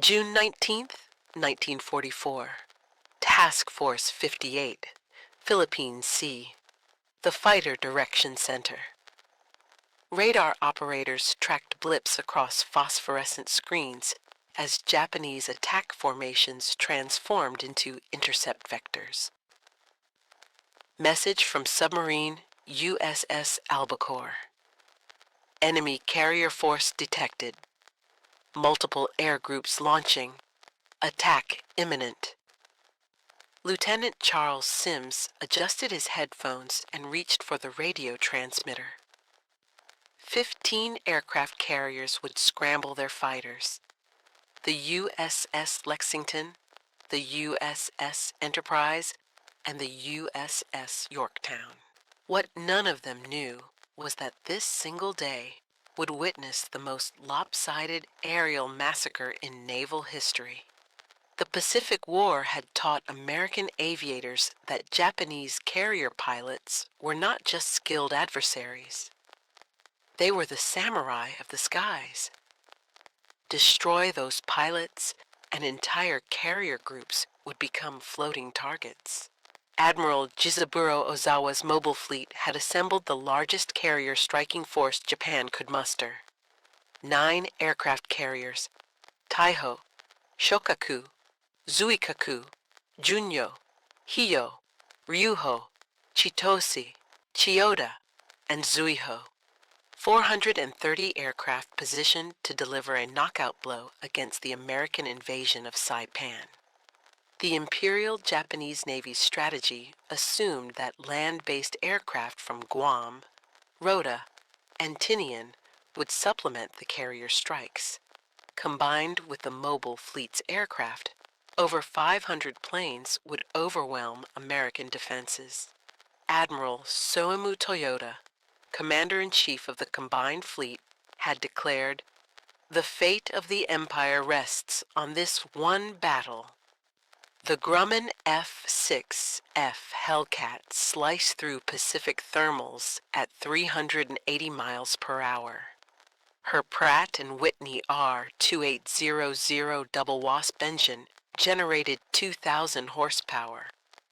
June 19, 1944. Task Force 58, Philippine Sea, the Fighter Direction Center. Radar operators tracked blips across phosphorescent screens as Japanese attack formations transformed into intercept vectors. Message from submarine USS Albacore. Enemy carrier force detected. Multiple air groups launching. Attack imminent. Lieutenant Charles Sims adjusted his headphones and reached for the radio transmitter. 15 aircraft carriers would scramble their fighters. The USS Lexington, the USS Enterprise, and the USS Yorktown. What none of them knew was that this single day would witness the most lopsided aerial massacre in naval history. The Pacific War had taught American aviators that Japanese carrier pilots were not just skilled adversaries. They were the samurai of the skies. Destroy those pilots, and entire carrier groups would become floating targets. Admiral Jizaburo Ozawa's mobile fleet had assembled the largest carrier striking force Japan could muster. 9 aircraft carriers, Taiho, Shokaku, Zuikaku, Junyo, Hiyo, Ryuho, Chitose, Chiyoda, and Zuiho. 430 aircraft positioned to deliver a knockout blow against the American invasion of Saipan. The Imperial Japanese Navy's strategy assumed that land-based aircraft from Guam, Rota, and Tinian would supplement the carrier strikes. Combined with the mobile fleet's aircraft, over 500 planes would overwhelm American defenses. Admiral Soemu Toyoda, Commander-in-Chief of the combined fleet, had declared, "The fate of the Empire rests on this one battle." The Grumman F6F Hellcat sliced through Pacific thermals at 380 miles per hour. Her Pratt & Whitney R2800 double wasp engine generated 2,000 horsepower,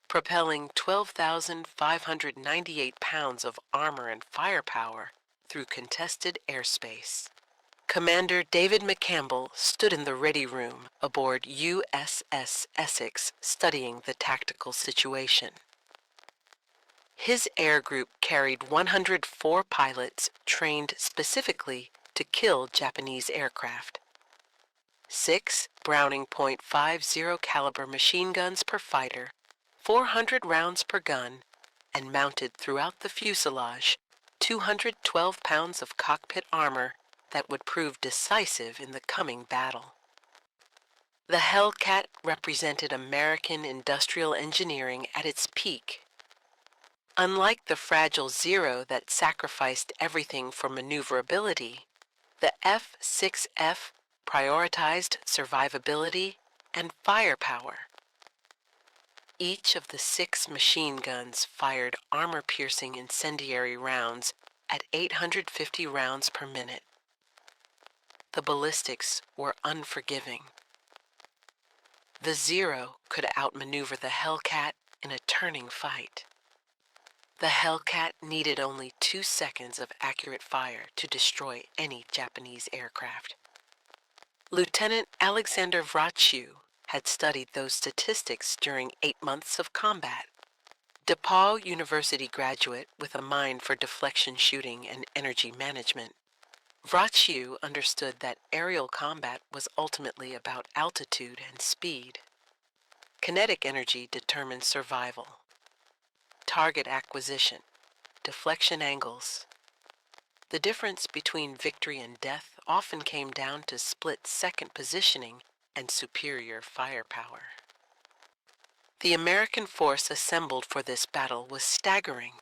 propelling 12,598 pounds of armor and firepower through contested airspace. Commander David McCampbell stood in the ready room aboard USS Essex studying the tactical situation. His air group carried 104 pilots trained specifically to kill Japanese aircraft. 6 Browning .50 caliber machine guns per fighter, 400 rounds per gun, and mounted throughout the fuselage 212 pounds of cockpit armor that would prove decisive in the coming battle. The Hellcat represented American industrial engineering at its peak. Unlike the fragile Zero that sacrificed everything for maneuverability, the F6F prioritized survivability and firepower. Each of the 6 machine guns fired armor-piercing incendiary rounds at 850 rounds per minute. The ballistics were unforgiving. The Zero could outmaneuver the Hellcat in a turning fight. The Hellcat needed only 2 seconds of accurate fire to destroy any Japanese aircraft. Lieutenant Alexander Vraciu had studied those statistics during 8 months of combat. DePaul University graduate with a mind for deflection shooting and energy management, Vraciu understood that aerial combat was ultimately about altitude and speed. Kinetic energy determined survival. Target acquisition, deflection angles. The difference between victory and death often came down to split-second positioning and superior firepower. The American force assembled for this battle was staggering.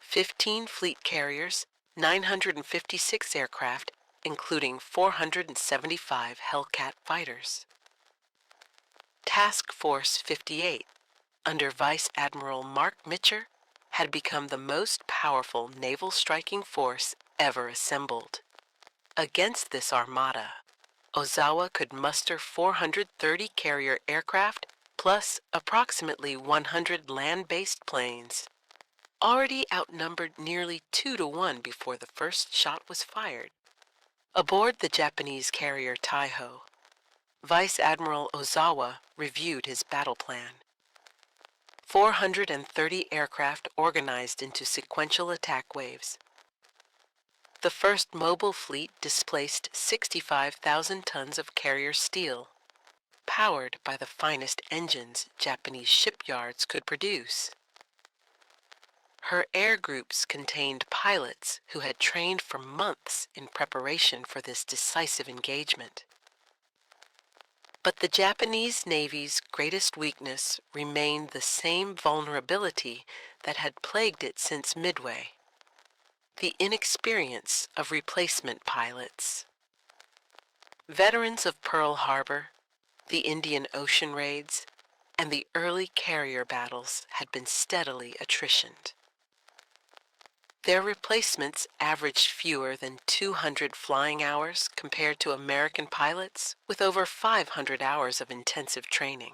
15 fleet carriers, 956 aircraft, including 475 Hellcat fighters. Task Force 58, under Vice Admiral Mark Mitcher, had become the most powerful naval striking force ever assembled. Against this armada, Ozawa could muster 430 carrier aircraft plus approximately 100 land-based planes, already outnumbered nearly 2-to-1 before the first shot was fired. Aboard the Japanese carrier Taiho, Vice Admiral Ozawa reviewed his battle plan. 430 aircraft organized into sequential attack waves. The first mobile fleet displaced 65,000 tons of carrier steel, powered by the finest engines Japanese shipyards could produce. Her air groups contained pilots who had trained for months in preparation for this decisive engagement. But the Japanese Navy's greatest weakness remained the same vulnerability that had plagued it since Midway: the inexperience of replacement pilots. Veterans of Pearl Harbor, the Indian Ocean raids, and the early carrier battles had been steadily attritioned. Their replacements averaged fewer than 200 flying hours compared to American pilots with over 500 hours of intensive training.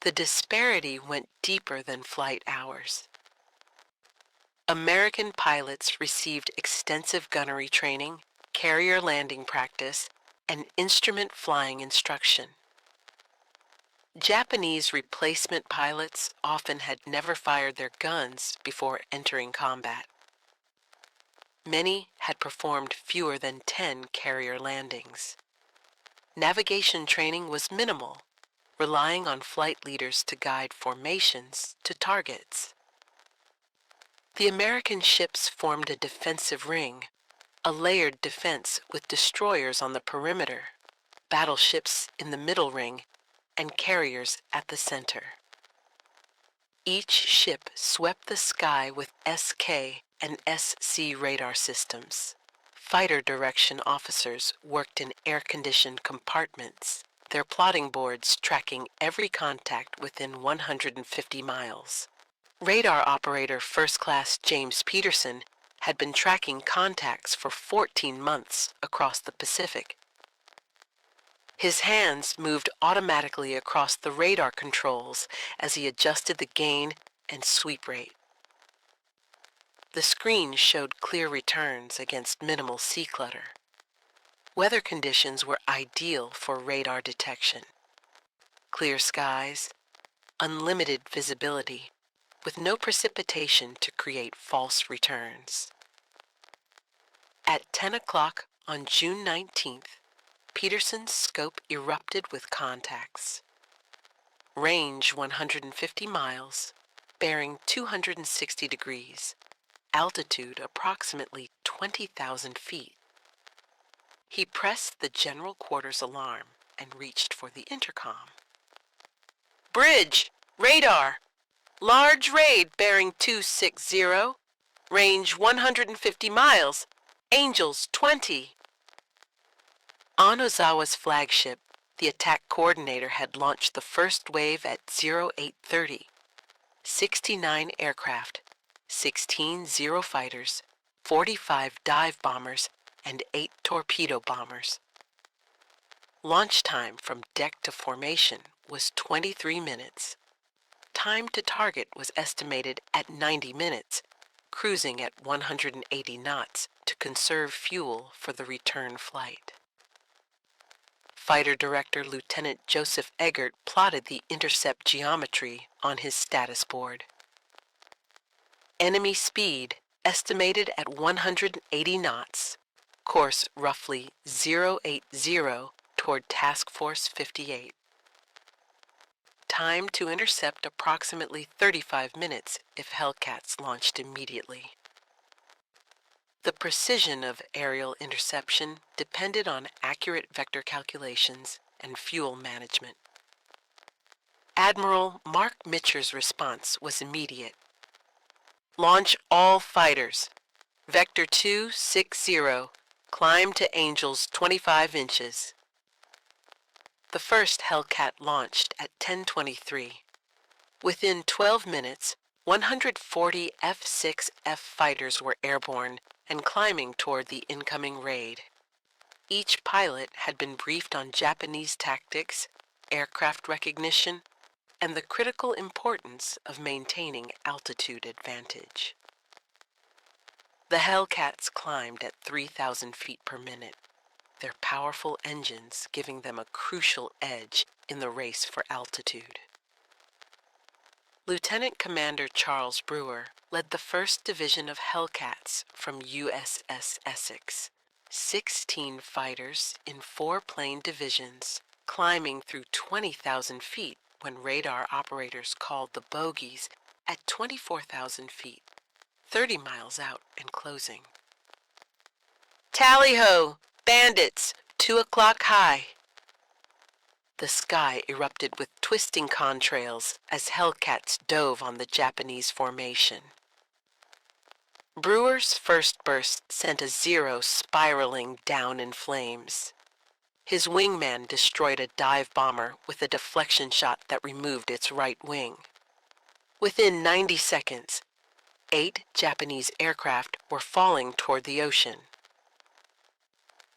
The disparity went deeper than flight hours. American pilots received extensive gunnery training, carrier landing practice, and instrument flying instruction. Japanese replacement pilots often had never fired their guns before entering combat. Many had performed fewer than 10 carrier landings. Navigation training was minimal, relying on flight leaders to guide formations to targets. The American ships formed a defensive ring, a layered defense with destroyers on the perimeter, battleships in the middle ring, and carriers at the center. Each ship swept the sky with SK and SC radar systems. Fighter direction officers worked in air-conditioned compartments, their plotting boards tracking every contact within 150 miles. Radar operator First Class James Peterson had been tracking contacts for 14 months across the Pacific. His hands moved automatically across the radar controls as he adjusted the gain and sweep rate. The screen showed clear returns against minimal sea clutter. Weather conditions were ideal for radar detection. Clear skies, unlimited visibility, with no precipitation to create false returns. At 10 o'clock on June 19th, Peterson's scope erupted with contacts. Range 150 miles, bearing 260 degrees, altitude approximately 20,000 feet. He pressed the general quarters alarm and reached for the intercom. "Bridge! Radar! Large raid bearing 260, range 150 miles, Angels 20. On Ozawa's flagship, the attack coordinator had launched the first wave at 0830. 69 aircraft, 16 Zero fighters, 45 dive bombers, and 8 torpedo bombers. Launch time from deck to formation was 23 minutes. Time to target was estimated at 90 minutes, cruising at 180 knots to conserve fuel for the return flight. Fighter Director Lieutenant Joseph Eggert plotted the intercept geometry on his status board. Enemy speed estimated at 180 knots, course roughly 080 toward Task Force 58. Time to intercept approximately 35 minutes if Hellcats launched immediately. The precision of aerial interception depended on accurate vector calculations and fuel management. Admiral Mark Mitcher's response was immediate. "Launch all fighters. Vector 260, climb to Angels 25 inches. The first Hellcat launched at 10:23. Within 12 minutes, 140 F6F fighters were airborne and climbing toward the incoming raid. Each pilot had been briefed on Japanese tactics, aircraft recognition, and the critical importance of maintaining altitude advantage. The Hellcats climbed at 3,000 feet per minute, their powerful engines giving them a crucial edge in the race for altitude. Lieutenant Commander Charles Brewer led the 1st Division of Hellcats from USS Essex, 16 fighters in 4 plane divisions, climbing through 20,000 feet when radar operators called the bogies at 24,000 feet, 30 miles out and closing. Tally-ho! Bandits! 2 o'clock high! The sky erupted with twisting contrails as Hellcats dove on the Japanese formation. Brewer's first burst sent a Zero spiraling down in flames. His wingman destroyed a dive bomber with a deflection shot that removed its right wing. Within 90 seconds, 8 Japanese aircraft were falling toward the ocean.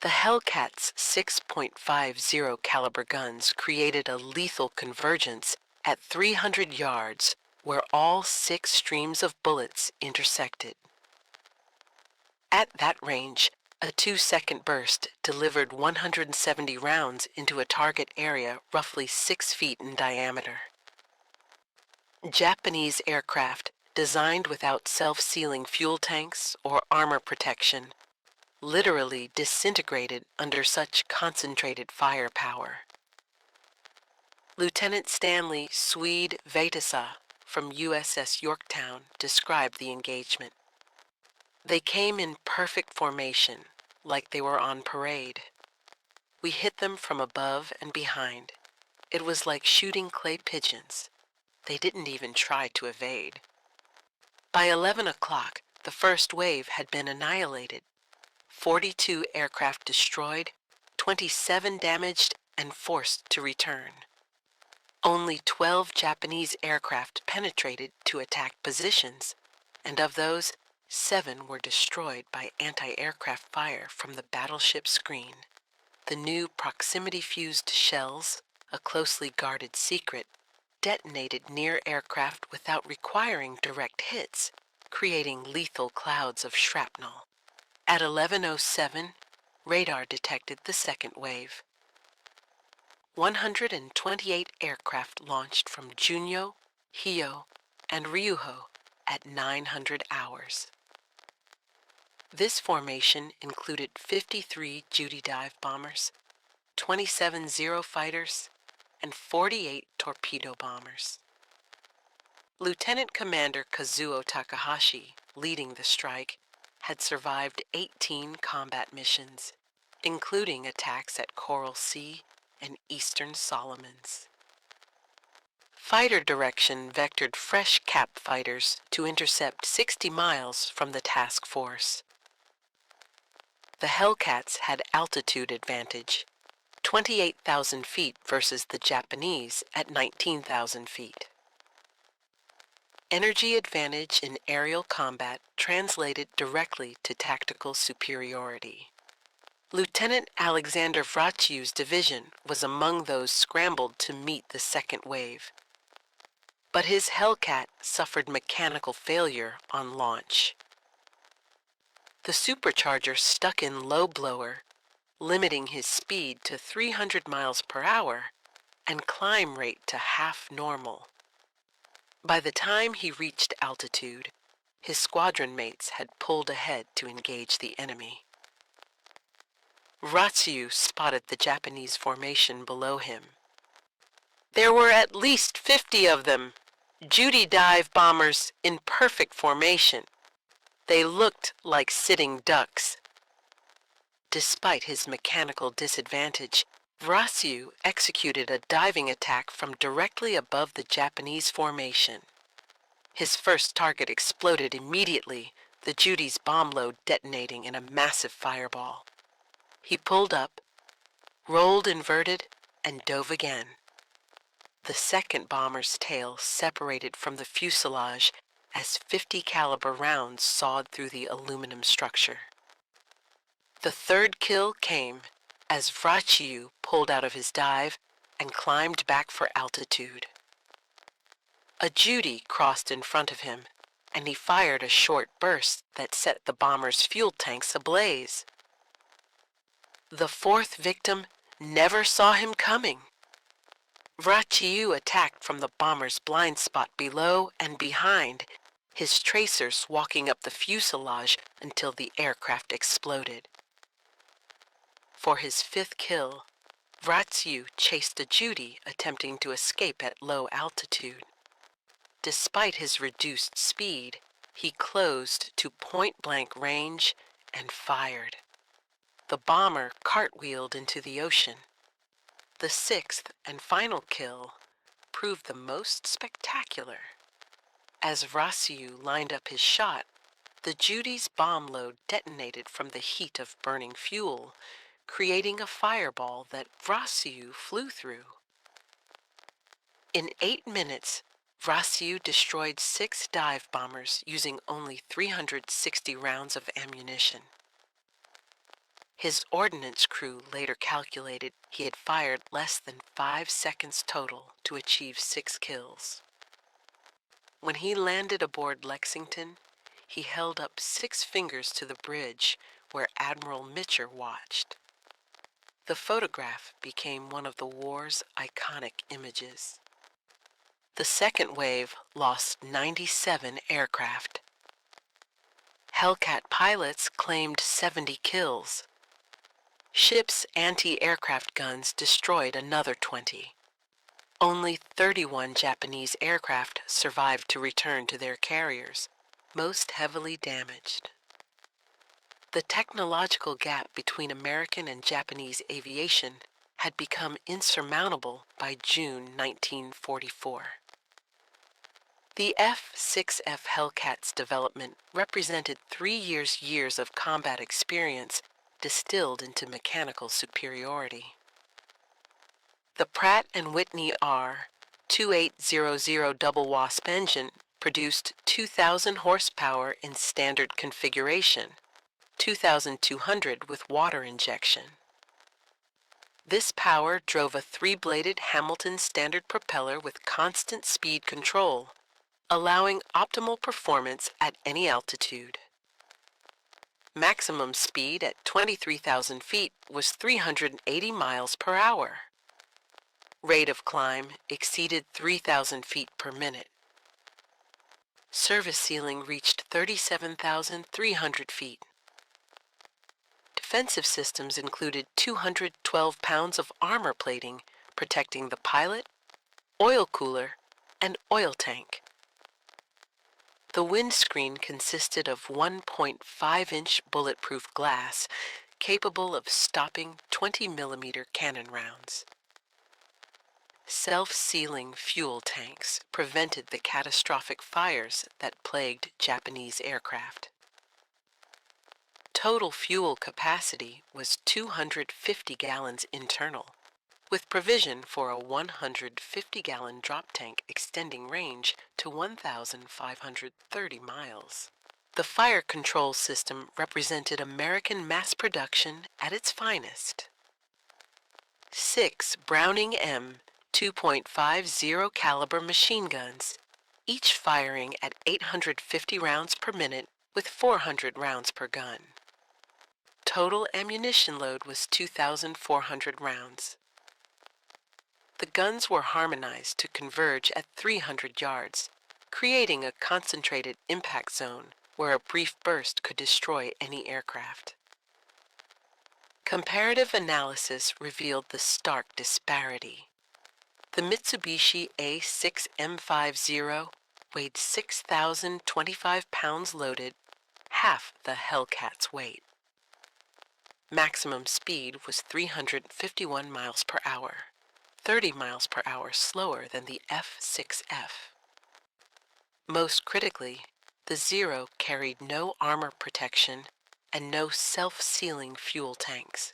The Hellcat's 6.50 caliber guns created a lethal convergence at 300 yards where all 6 streams of bullets intersected. At that range, a 2-second burst delivered 170 rounds into a target area roughly 6 feet in diameter. Japanese aircraft, designed without self-sealing fuel tanks or armor protection, literally disintegrated under such concentrated firepower. Lieutenant Stanley Swede Vaitasa from USS Yorktown described the engagement. They came in perfect formation, like they were on parade. We hit them from above and behind. It was like shooting clay pigeons. They didn't even try to evade. By 11 o'clock, the first wave had been annihilated. 42 aircraft destroyed, 27 damaged, and forced to return. Only 12 Japanese aircraft penetrated to attack positions, and of those, 7 were destroyed by anti-aircraft fire from the battleship screen. The new proximity-fused shells, a closely guarded secret, detonated near aircraft without requiring direct hits, creating lethal clouds of shrapnel. At 11:07, radar detected the second wave. 128 aircraft launched from Junyo, Hio, and Ryuho at 900 hours. This formation included 53 Judy dive bombers, 27 Zero fighters, and 48 torpedo bombers. Lieutenant Commander Kazuo Takahashi, leading the strike, had survived 18 combat missions, including attacks at Coral Sea and Eastern Solomons. Fighter direction vectored fresh cap fighters to intercept 60 miles from the task force. The Hellcats had altitude advantage, 28,000 feet versus the Japanese at 19,000 feet. Energy advantage in aerial combat translated directly to tactical superiority. Lieutenant Alexander Vraciu's division was among those scrambled to meet the second wave. But his Hellcat suffered mechanical failure on launch. The supercharger stuck in low blower, limiting his speed to 300 miles per hour and climb rate to half normal. By the time he reached altitude, his squadron mates had pulled ahead to engage the enemy. Vraciu spotted the Japanese formation below him. There were at least 50 of them, Judy dive bombers in perfect formation. They looked like sitting ducks. Despite his mechanical disadvantage, Vraciu executed a diving attack from directly above the Japanese formation. His first target exploded immediately, the Judy's bomb load detonating in a massive fireball. He pulled up, rolled inverted, and dove again. The second bomber's tail separated from the fuselage as 50 caliber rounds sawed through the aluminum structure. The third kill came as Vraciu pulled out of his dive and climbed back for altitude. A Judy crossed in front of him, and he fired a short burst that set the bomber's fuel tanks ablaze. The fourth victim never saw him coming. Vraciu attacked from the bomber's blind spot below and behind, his tracers walking up the fuselage until the aircraft exploded. For his fifth kill, Vraciu chased a Judy attempting to escape at low altitude. Despite his reduced speed, he closed to point-blank range and fired. The bomber cartwheeled into the ocean. The sixth and final kill proved the most spectacular. As Vraciu lined up his shot, the Judy's bomb load detonated from the heat of burning fuel, creating a fireball that Vraciu flew through. In 8 minutes, Vraciu destroyed 6 dive bombers using only 360 rounds of ammunition. His ordnance crew later calculated he had fired less than 5 seconds total to achieve 6 kills. When he landed aboard Lexington, he held up 6 fingers to the bridge where Admiral Mitcher watched. The photograph became one of the war's iconic images. The second wave lost 97 aircraft. Hellcat pilots claimed 70 kills. Ships' anti-aircraft guns destroyed another 20. Only 31 Japanese aircraft survived to return to their carriers, most heavily damaged. The technological gap between American and Japanese aviation had become insurmountable by June 1944. The F6F Hellcat's development represented 3 years of combat experience distilled into mechanical superiority. The Pratt & Whitney R2800 double wasp engine produced 2,000 horsepower in standard configuration, 2,200 with water injection. This power drove a 3-bladed Hamilton standard propeller with constant speed control, allowing optimal performance at any altitude. Maximum speed at 23,000 feet was 380 miles per hour. Rate of climb exceeded 3,000 feet per minute. Service ceiling reached 37,300 feet. Defensive systems included 212 pounds of armor plating protecting the pilot, oil cooler, and oil tank. The windscreen consisted of 1.5-inch bulletproof glass capable of stopping 20-millimeter cannon rounds. Self-sealing fuel tanks prevented the catastrophic fires that plagued Japanese aircraft. Total fuel capacity was 250 gallons internal, with provision for a 150-gallon drop tank extending range to 1,530 miles. The fire control system represented American mass production at its finest. 6 Browning M 2.50 caliber machine guns, each firing at 850 rounds per minute with 400 rounds per gun. Total ammunition load was 2,400 rounds. The guns were harmonized to converge at 300 yards, creating a concentrated impact zone where a brief burst could destroy any aircraft. Comparative analysis revealed the stark disparity. The Mitsubishi A6M50 weighed 6,025 pounds loaded, half the Hellcat's weight. Maximum speed was 351 miles per hour, 30 miles per hour slower than the F6F. Most critically, the Zero carried no armor protection and no self-sealing fuel tanks.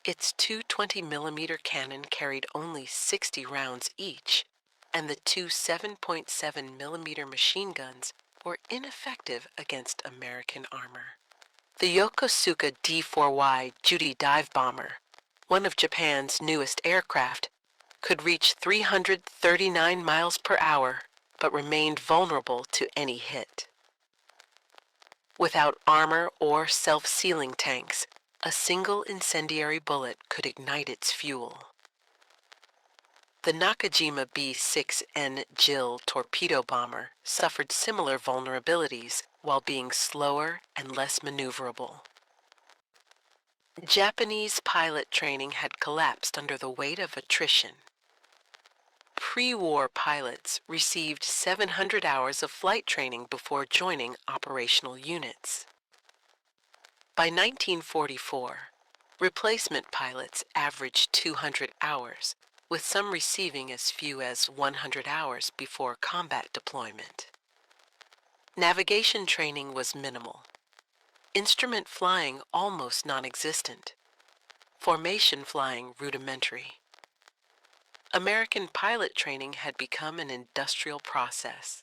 Its two 20-millimeter cannon carried only 60 rounds each, and the two 7.7-millimeter machine guns were ineffective against American armor. The Yokosuka D-4Y Judy dive bomber, one of Japan's newest aircraft, could reach 339 miles per hour, but remained vulnerable to any hit. Without armor or self-sealing tanks, a single incendiary bullet could ignite its fuel. The Nakajima B-6N Jill torpedo bomber suffered similar vulnerabilities while being slower and less maneuverable. Japanese pilot training had collapsed under the weight of attrition. Pre-war pilots received 700 hours of flight training before joining operational units. By 1944, replacement pilots averaged 200 hours, with some receiving as few as 100 hours before combat deployment. Navigation training was minimal. Instrument flying almost non-existent. Formation flying rudimentary. American pilot training had become an industrial process.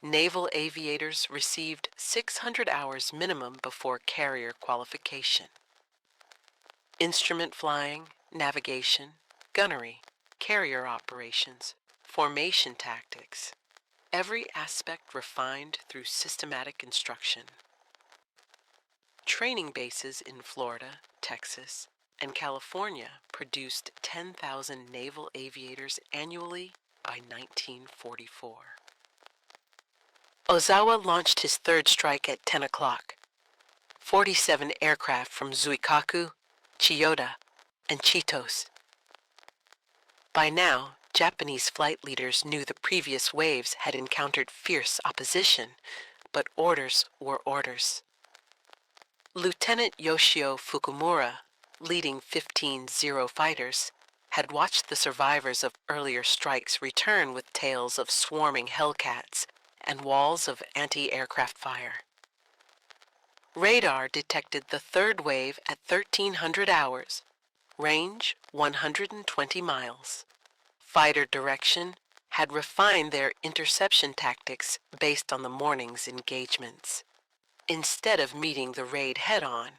Naval aviators received 600 hours minimum before carrier qualification. Instrument flying, navigation, gunnery, carrier operations, formation tactics, every aspect refined through systematic instruction. Training bases in Florida, Texas, and California produced 10,000 naval aviators annually by 1944. Ozawa launched his third strike at 10 o'clock. 47 aircraft from Zuikaku, Chiyoda, and Chitos. By now, Japanese flight leaders knew the previous waves had encountered fierce opposition, but orders were orders. Lieutenant Yoshio Fukumura, leading 15 Zero fighters, had watched the survivors of earlier strikes return with tales of swarming Hellcats and walls of anti-aircraft fire. Radar detected the third wave at 1,300 hours, range 120 miles. Fighter direction had refined their interception tactics based on the morning's engagements. Instead of meeting the raid head-on,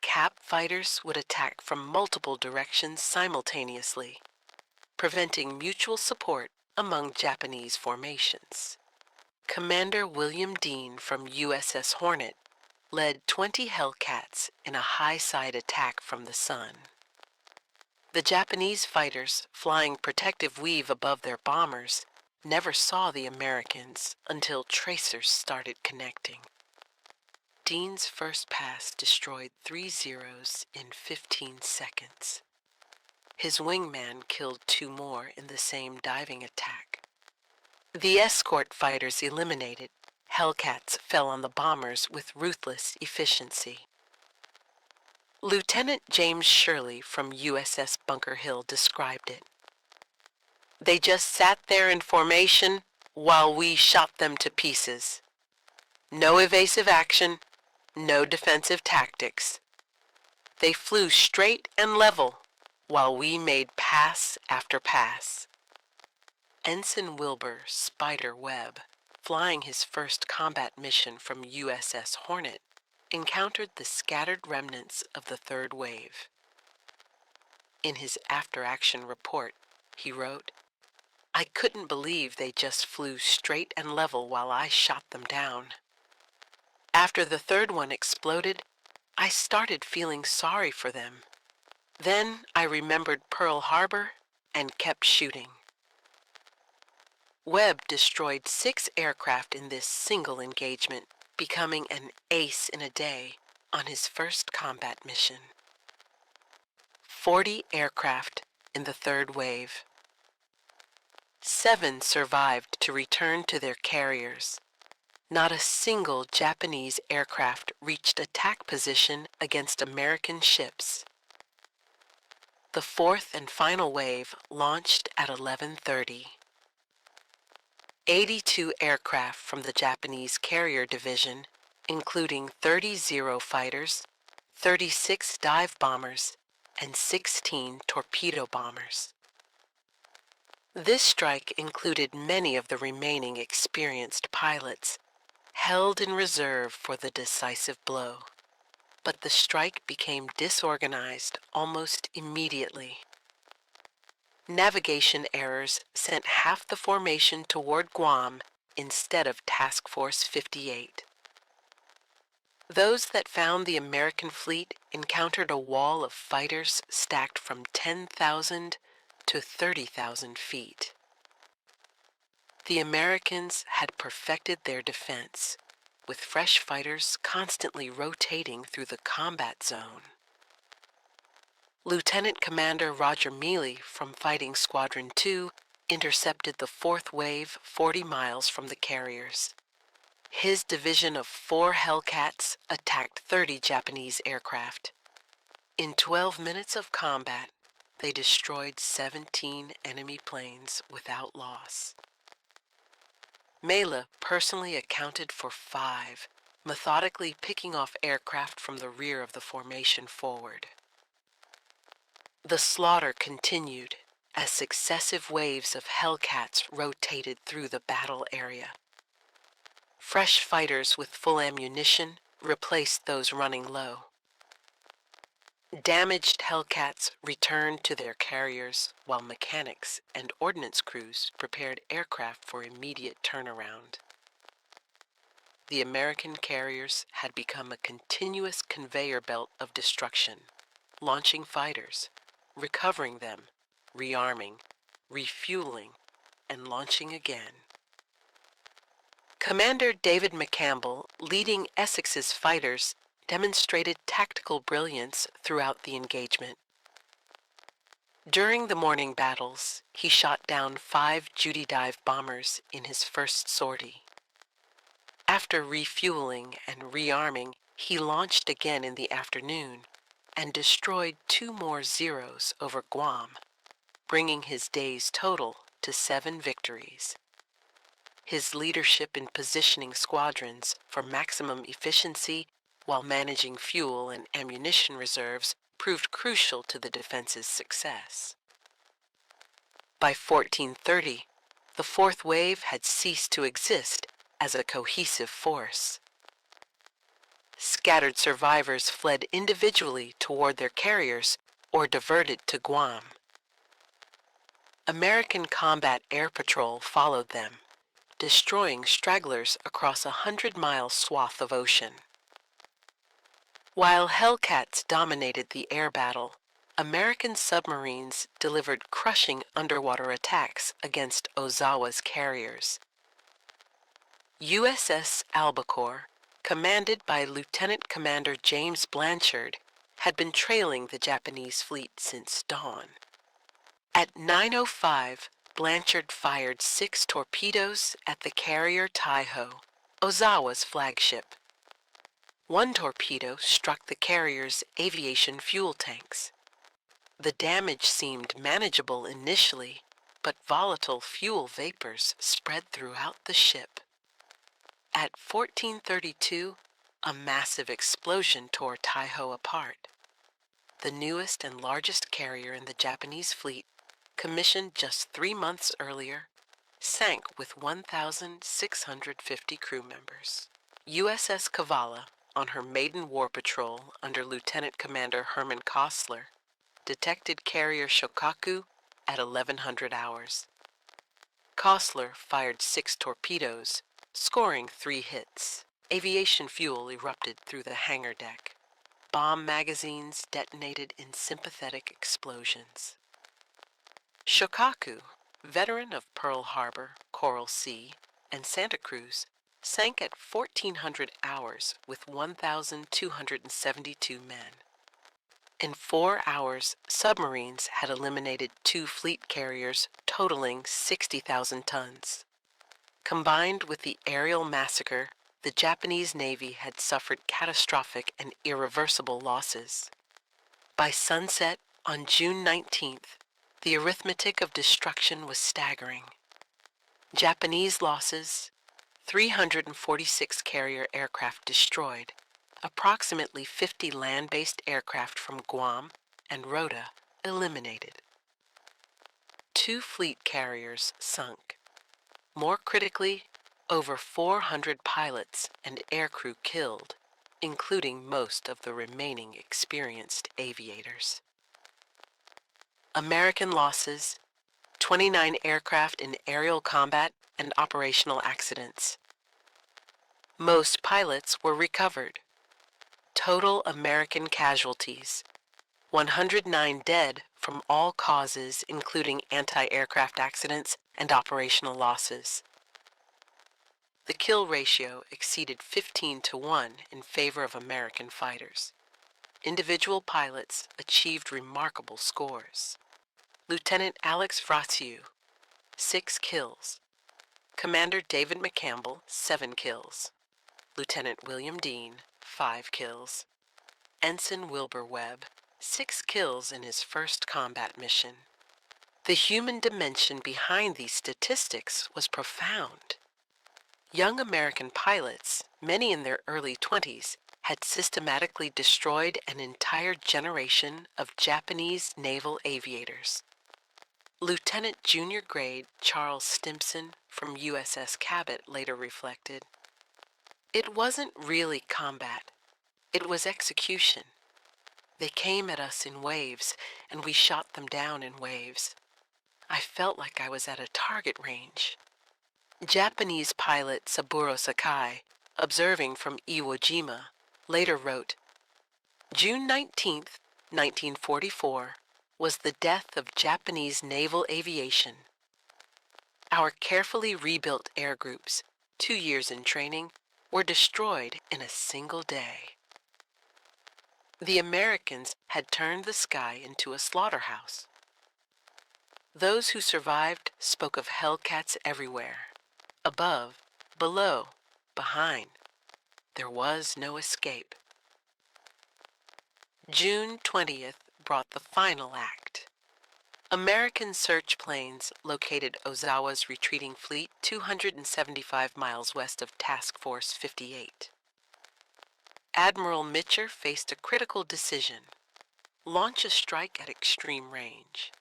CAP fighters would attack from multiple directions simultaneously, preventing mutual support among Japanese formations. Commander William Dean from USS Hornet led 20 Hellcats in a high-side attack from the sun. The Japanese fighters, flying protective weave above their bombers, never saw the Americans until tracers started connecting. Dean's first pass destroyed 3 Zeros in 15 seconds. His wingman killed 2 more in the same diving attack. The escort fighters eliminated, Hellcats fell on the bombers with ruthless efficiency. Lieutenant James Shirley from USS Bunker Hill described it. They just sat there in formation while we shot them to pieces. No evasive action, no defensive tactics. They flew straight and level while we made pass after pass. Ensign Wilbur Spider Webb, flying his first combat mission from USS Hornet, encountered the scattered remnants of the third wave. In his after-action report, he wrote, "I couldn't believe they just flew straight and level while I shot them down. After the third one exploded, I started feeling sorry for them. Then I remembered Pearl Harbor and kept shooting." Webb destroyed 6 aircraft in this single engagement, becoming an ace in a day on his first combat mission. 40 aircraft in the third wave. 7 survived to return to their carriers. Not a single Japanese aircraft reached attack position against American ships. The fourth and final wave launched at 11:30. 82 aircraft from the Japanese carrier division, including 30 Zero fighters, 36 dive bombers, and 16 torpedo bombers. This strike included many of the remaining experienced pilots, held in reserve for the decisive blow. but the strike became disorganized almost immediately. Navigation errors sent half the formation toward Guam instead of Task Force 58. Those that found the American fleet encountered a wall of fighters stacked from 10,000 to 30,000 feet. The Americans had perfected their defense, with fresh fighters constantly rotating through the combat zone. Lieutenant Commander Roger Mealy from Fighting Squadron 2 intercepted the fourth wave 40 miles from the carriers. His division of 4 Hellcats attacked 30 Japanese aircraft. In 12 minutes of combat, they destroyed 17 enemy planes without loss. Mela personally accounted for 5, methodically picking off aircraft from the rear of the formation forward. The slaughter continued as successive waves of Hellcats rotated through the battle area. Fresh fighters with full ammunition replaced those running low. Damaged Hellcats returned to their carriers while mechanics and ordnance crews prepared aircraft for immediate turnaround. The American carriers had become a continuous conveyor belt of destruction, launching fighters, recovering them, rearming, refueling, and launching again. Commander David McCampbell, leading Essex's fighters, demonstrated tactical brilliance throughout the engagement. During the morning battles, he shot down 5 Judy dive bombers in his first sortie. After refueling and rearming, he launched again in the afternoon and destroyed 2 more Zeros over Guam, bringing his day's total to 7 victories. His leadership in positioning squadrons for maximum efficiency while managing fuel and ammunition reserves proved crucial to the defense's success. By 1430, the fourth wave had ceased to exist as a cohesive force. Scattered survivors fled individually toward their carriers or diverted to Guam. American Combat Air Patrol followed them, destroying stragglers across a 100-mile swath of ocean. While Hellcats dominated the air battle, American submarines delivered crushing underwater attacks against Ozawa's carriers. USS Albacore, commanded by Lieutenant Commander James Blanchard, had been trailing the Japanese fleet since dawn. At 9:05, Blanchard fired 6 torpedoes at the carrier Taiho, Ozawa's flagship. 1 torpedo struck the carrier's aviation fuel tanks. The damage seemed manageable initially, but volatile fuel vapors spread throughout the ship. At 14:32, a massive explosion tore Taiho apart. The newest and largest carrier in the Japanese fleet, commissioned just 3 months earlier, sank with 1,650 crew members. USS Kavala, on her maiden war patrol under Lieutenant Commander Herman Kostler, detected carrier Shokaku at 1100 hours. Kostler fired 6 torpedoes, scoring 3 hits. Aviation fuel erupted through the hangar deck. Bomb magazines detonated in sympathetic explosions. Shokaku, veteran of Pearl Harbor, Coral Sea, and Santa Cruz, sank at 1400 hours with 1,272 men. In 4 hours, submarines had eliminated 2 fleet carriers totaling 60,000 tons. Combined with the aerial massacre, the Japanese Navy had suffered catastrophic and irreversible losses. By sunset on June 19th, the arithmetic of destruction was staggering. Japanese losses: 346 carrier aircraft destroyed, approximately 50 land-based aircraft from Guam and Rota eliminated. 2 fleet carriers sunk. More critically, over 400 pilots and aircrew killed, including most of the remaining experienced aviators. American losses: 29 aircraft in aerial combat and operational accidents. Most pilots were recovered. Total American casualties: 109 dead from all causes, including anti-aircraft accidents and operational losses. The kill ratio exceeded 15-1 in favor of American fighters. Individual pilots achieved remarkable scores. Lieutenant Alex Vraciu, 6 kills. Commander David McCampbell, 7 kills. Lieutenant William Dean, 5 kills. Ensign Wilbur Webb, 6 kills in his first combat mission. The human dimension behind these statistics was profound. Young American pilots, many in their early 20s, had systematically destroyed an entire generation of Japanese naval aviators. Lieutenant Junior Grade Charles Stimson from USS Cabot later reflected, "It wasn't really combat. It was execution. They came at us in waves, and we shot them down in waves. I felt like I was at a target range." Japanese pilot Saburo Sakai, observing from Iwo Jima, later wrote, "June 19, 1944, was the death of Japanese naval aviation. Our carefully rebuilt air groups, 2 years in training, were destroyed in a single day." The Americans had turned the sky into a slaughterhouse. Those who survived spoke of Hellcats everywhere. Above, below, behind. There was no escape. June 20th brought the final act. American search planes located Ozawa's retreating fleet 275 miles west of Task Force 58. Admiral Mitcher faced a critical decision: launch a strike at extreme range,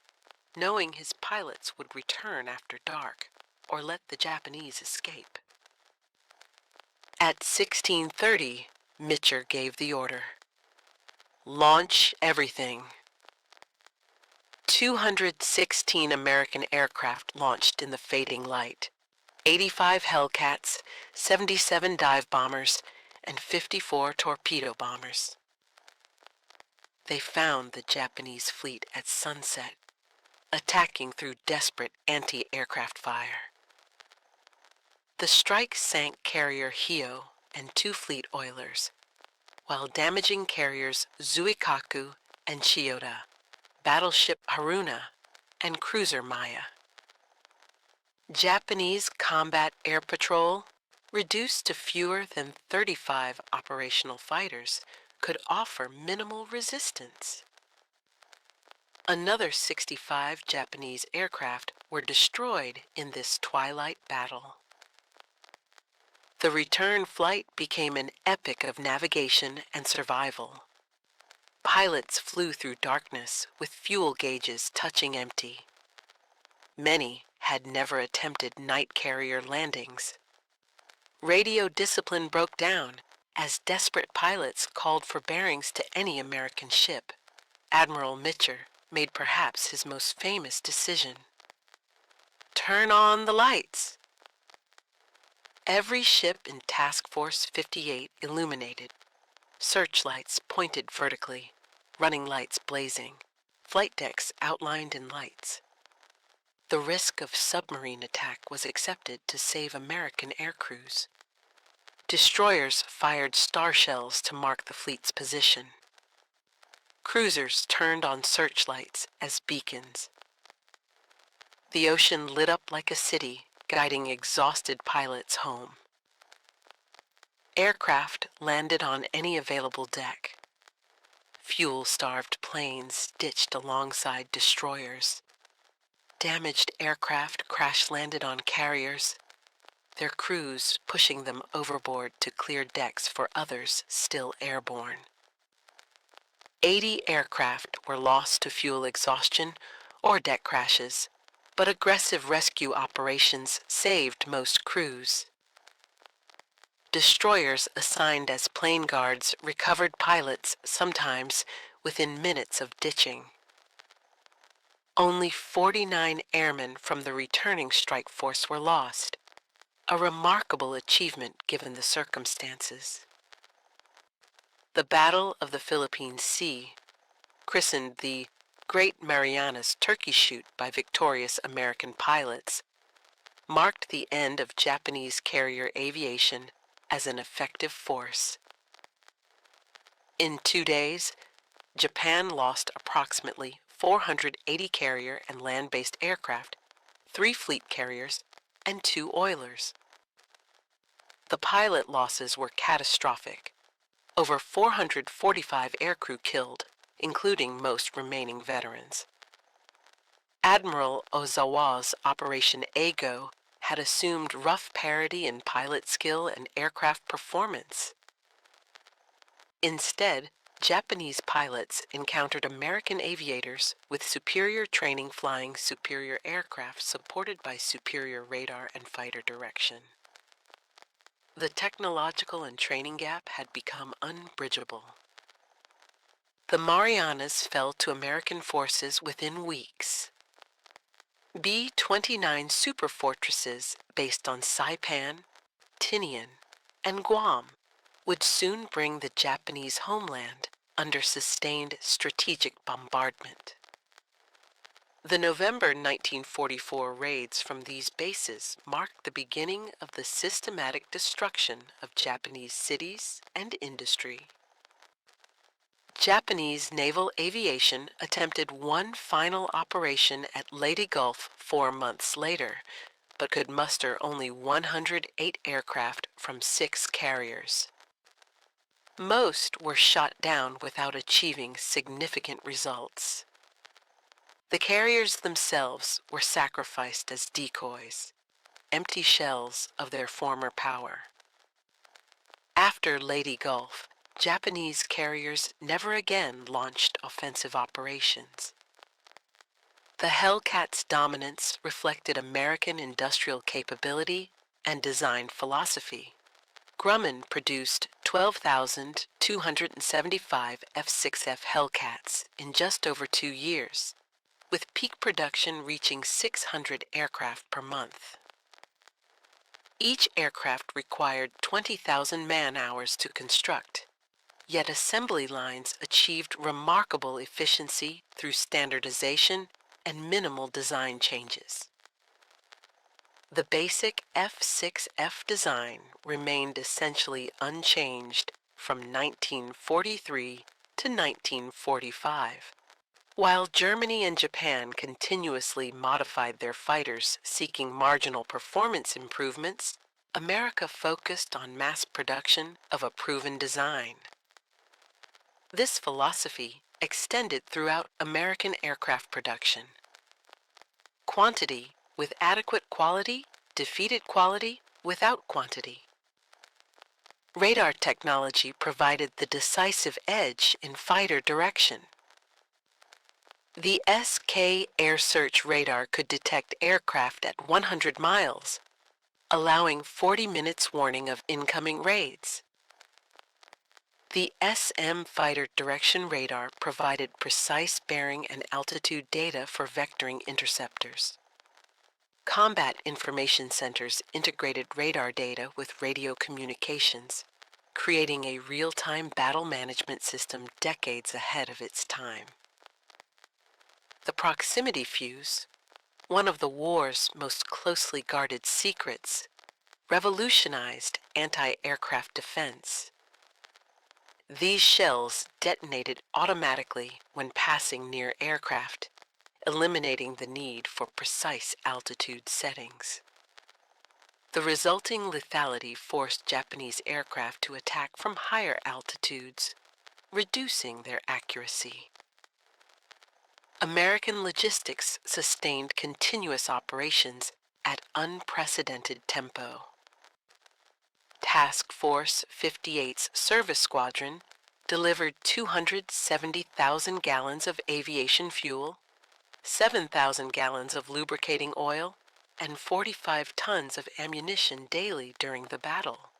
knowing his pilots would return after dark, or let the Japanese escape. At 16:30, Mitcher gave the order: launch everything. 216 American aircraft launched in the fading light: 85 Hellcats, 77 dive bombers, and 54 torpedo bombers. They found the Japanese fleet at sunset, attacking through desperate anti-aircraft fire. The strike sank carrier Hio and 2 fleet oilers, while damaging carriers Zuikaku and Chiyoda, battleship Haruna, and cruiser Maya. Japanese combat air patrol, reduced to fewer than 35 operational fighters, could offer minimal resistance. Another 65 Japanese aircraft were destroyed in this twilight battle. The return flight became an epic of navigation and survival. Pilots flew through darkness with fuel gauges touching empty. Many had never attempted night carrier landings. Radio discipline broke down as desperate pilots called for bearings to any American ship. Admiral Mitcher made perhaps his most famous decision: turn on the lights. Every ship in Task Force 58 illuminated, searchlights pointed vertically, running lights blazing, flight decks outlined in lights. The risk of submarine attack was accepted to save American air crews. Destroyers fired star shells to mark the fleet's position. Cruisers turned on searchlights as beacons. The ocean lit up like a city, guiding exhausted pilots home. Aircraft landed on any available deck. Fuel-starved planes ditched alongside destroyers. Damaged aircraft crash-landed on carriers, their crews pushing them overboard to clear decks for others still airborne. 80 aircraft were lost to fuel exhaustion or deck crashes, but aggressive rescue operations saved most crews. Destroyers assigned as plane guards recovered pilots sometimes within minutes of ditching. Only 49 airmen from the returning strike force were lost, a remarkable achievement given the circumstances. The Battle of the Philippine Sea, christened the Great Marianas Turkey Shoot by victorious American pilots, marked the end of Japanese carrier aviation as an effective force. In 2 days, Japan lost approximately 480 carrier and land-based aircraft, 3 fleet carriers, and 2 oilers. The pilot losses were catastrophic. Over 445 aircrew killed, including most remaining veterans. Admiral Ozawa's Operation Eigo had assumed rough parity in pilot skill and aircraft performance. Instead, Japanese pilots encountered American aviators with superior training flying superior aircraft supported by superior radar and fighter direction. The technological and training gap had become unbridgeable. The Marianas fell to American forces within weeks. B-29 superfortresses based on Saipan, Tinian, and Guam would soon bring the Japanese homeland under sustained strategic bombardment. The November 1944 raids from these bases marked the beginning of the systematic destruction of Japanese cities and industry. Japanese naval aviation attempted one final operation at Leyte Gulf 4 months later, but could muster only 108 aircraft from 6 carriers. Most were shot down without achieving significant results. The carriers themselves were sacrificed as decoys, empty shells of their former power. After Leyte Gulf, Japanese carriers never again launched offensive operations. The Hellcat's dominance reflected American industrial capability and design philosophy. Grumman produced 12,275 F6F Hellcats in just over 2 years, with peak production reaching 600 aircraft per month. Each aircraft required 20,000 man-hours to construct, yet assembly lines achieved remarkable efficiency through standardization and minimal design changes. The basic F6F design remained essentially unchanged from 1943 to 1945. While Germany and Japan continuously modified their fighters seeking marginal performance improvements, America focused on mass production of a proven design. This philosophy extended throughout American aircraft production. Quantity with adequate quality defeated quality without quantity. Radar technology provided the decisive edge in fighter direction. The SK air search radar could detect aircraft at 100 miles, allowing 40 minutes warning of incoming raids. The SM fighter direction radar provided precise bearing and altitude data for vectoring interceptors. Combat information centers integrated radar data with radio communications, creating a real-time battle management system decades ahead of its time. The proximity fuse, one of the war's most closely guarded secrets, revolutionized anti-aircraft defense. These shells detonated automatically when passing near aircraft, eliminating the need for precise altitude settings. The resulting lethality forced Japanese aircraft to attack from higher altitudes, reducing their accuracy. American logistics sustained continuous operations at unprecedented tempo. Task Force 58's Service Squadron delivered 270,000 gallons of aviation fuel, 7,000 gallons of lubricating oil, and 45 tons of ammunition daily during the battle.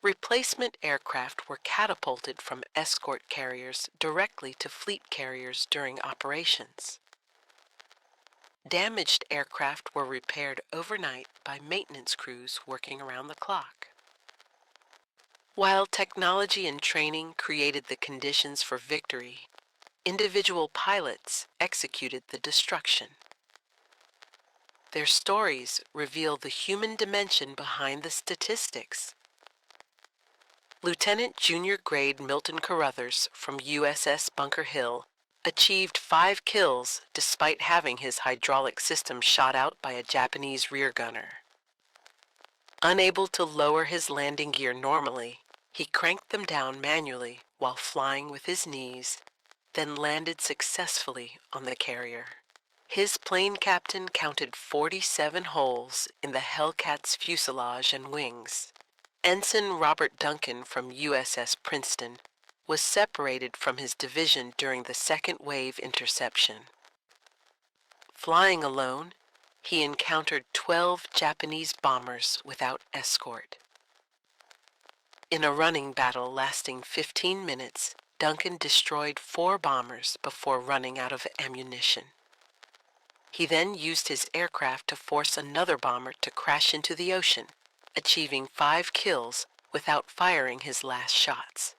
Replacement aircraft were catapulted from escort carriers directly to fleet carriers during operations. Damaged aircraft were repaired overnight by maintenance crews working around the clock. While technology and training created the conditions for victory, individual pilots executed the destruction. Their stories reveal the human dimension behind the statistics. Lieutenant Junior Grade Milton Carruthers from USS Bunker Hill achieved 5 kills despite having his hydraulic system shot out by a Japanese rear gunner. Unable to lower his landing gear normally, he cranked them down manually while flying with his knees, then landed successfully on the carrier. His plane captain counted 47 holes in the Hellcat's fuselage and wings. Ensign Robert Duncan from USS Princeton was separated from his division during the second wave interception. Flying alone, he encountered 12 Japanese bombers without escort. In a running battle lasting 15 minutes, Duncan destroyed 4 bombers before running out of ammunition. He then used his aircraft to force another bomber to crash into the ocean, achieving 5 kills without firing his last shots.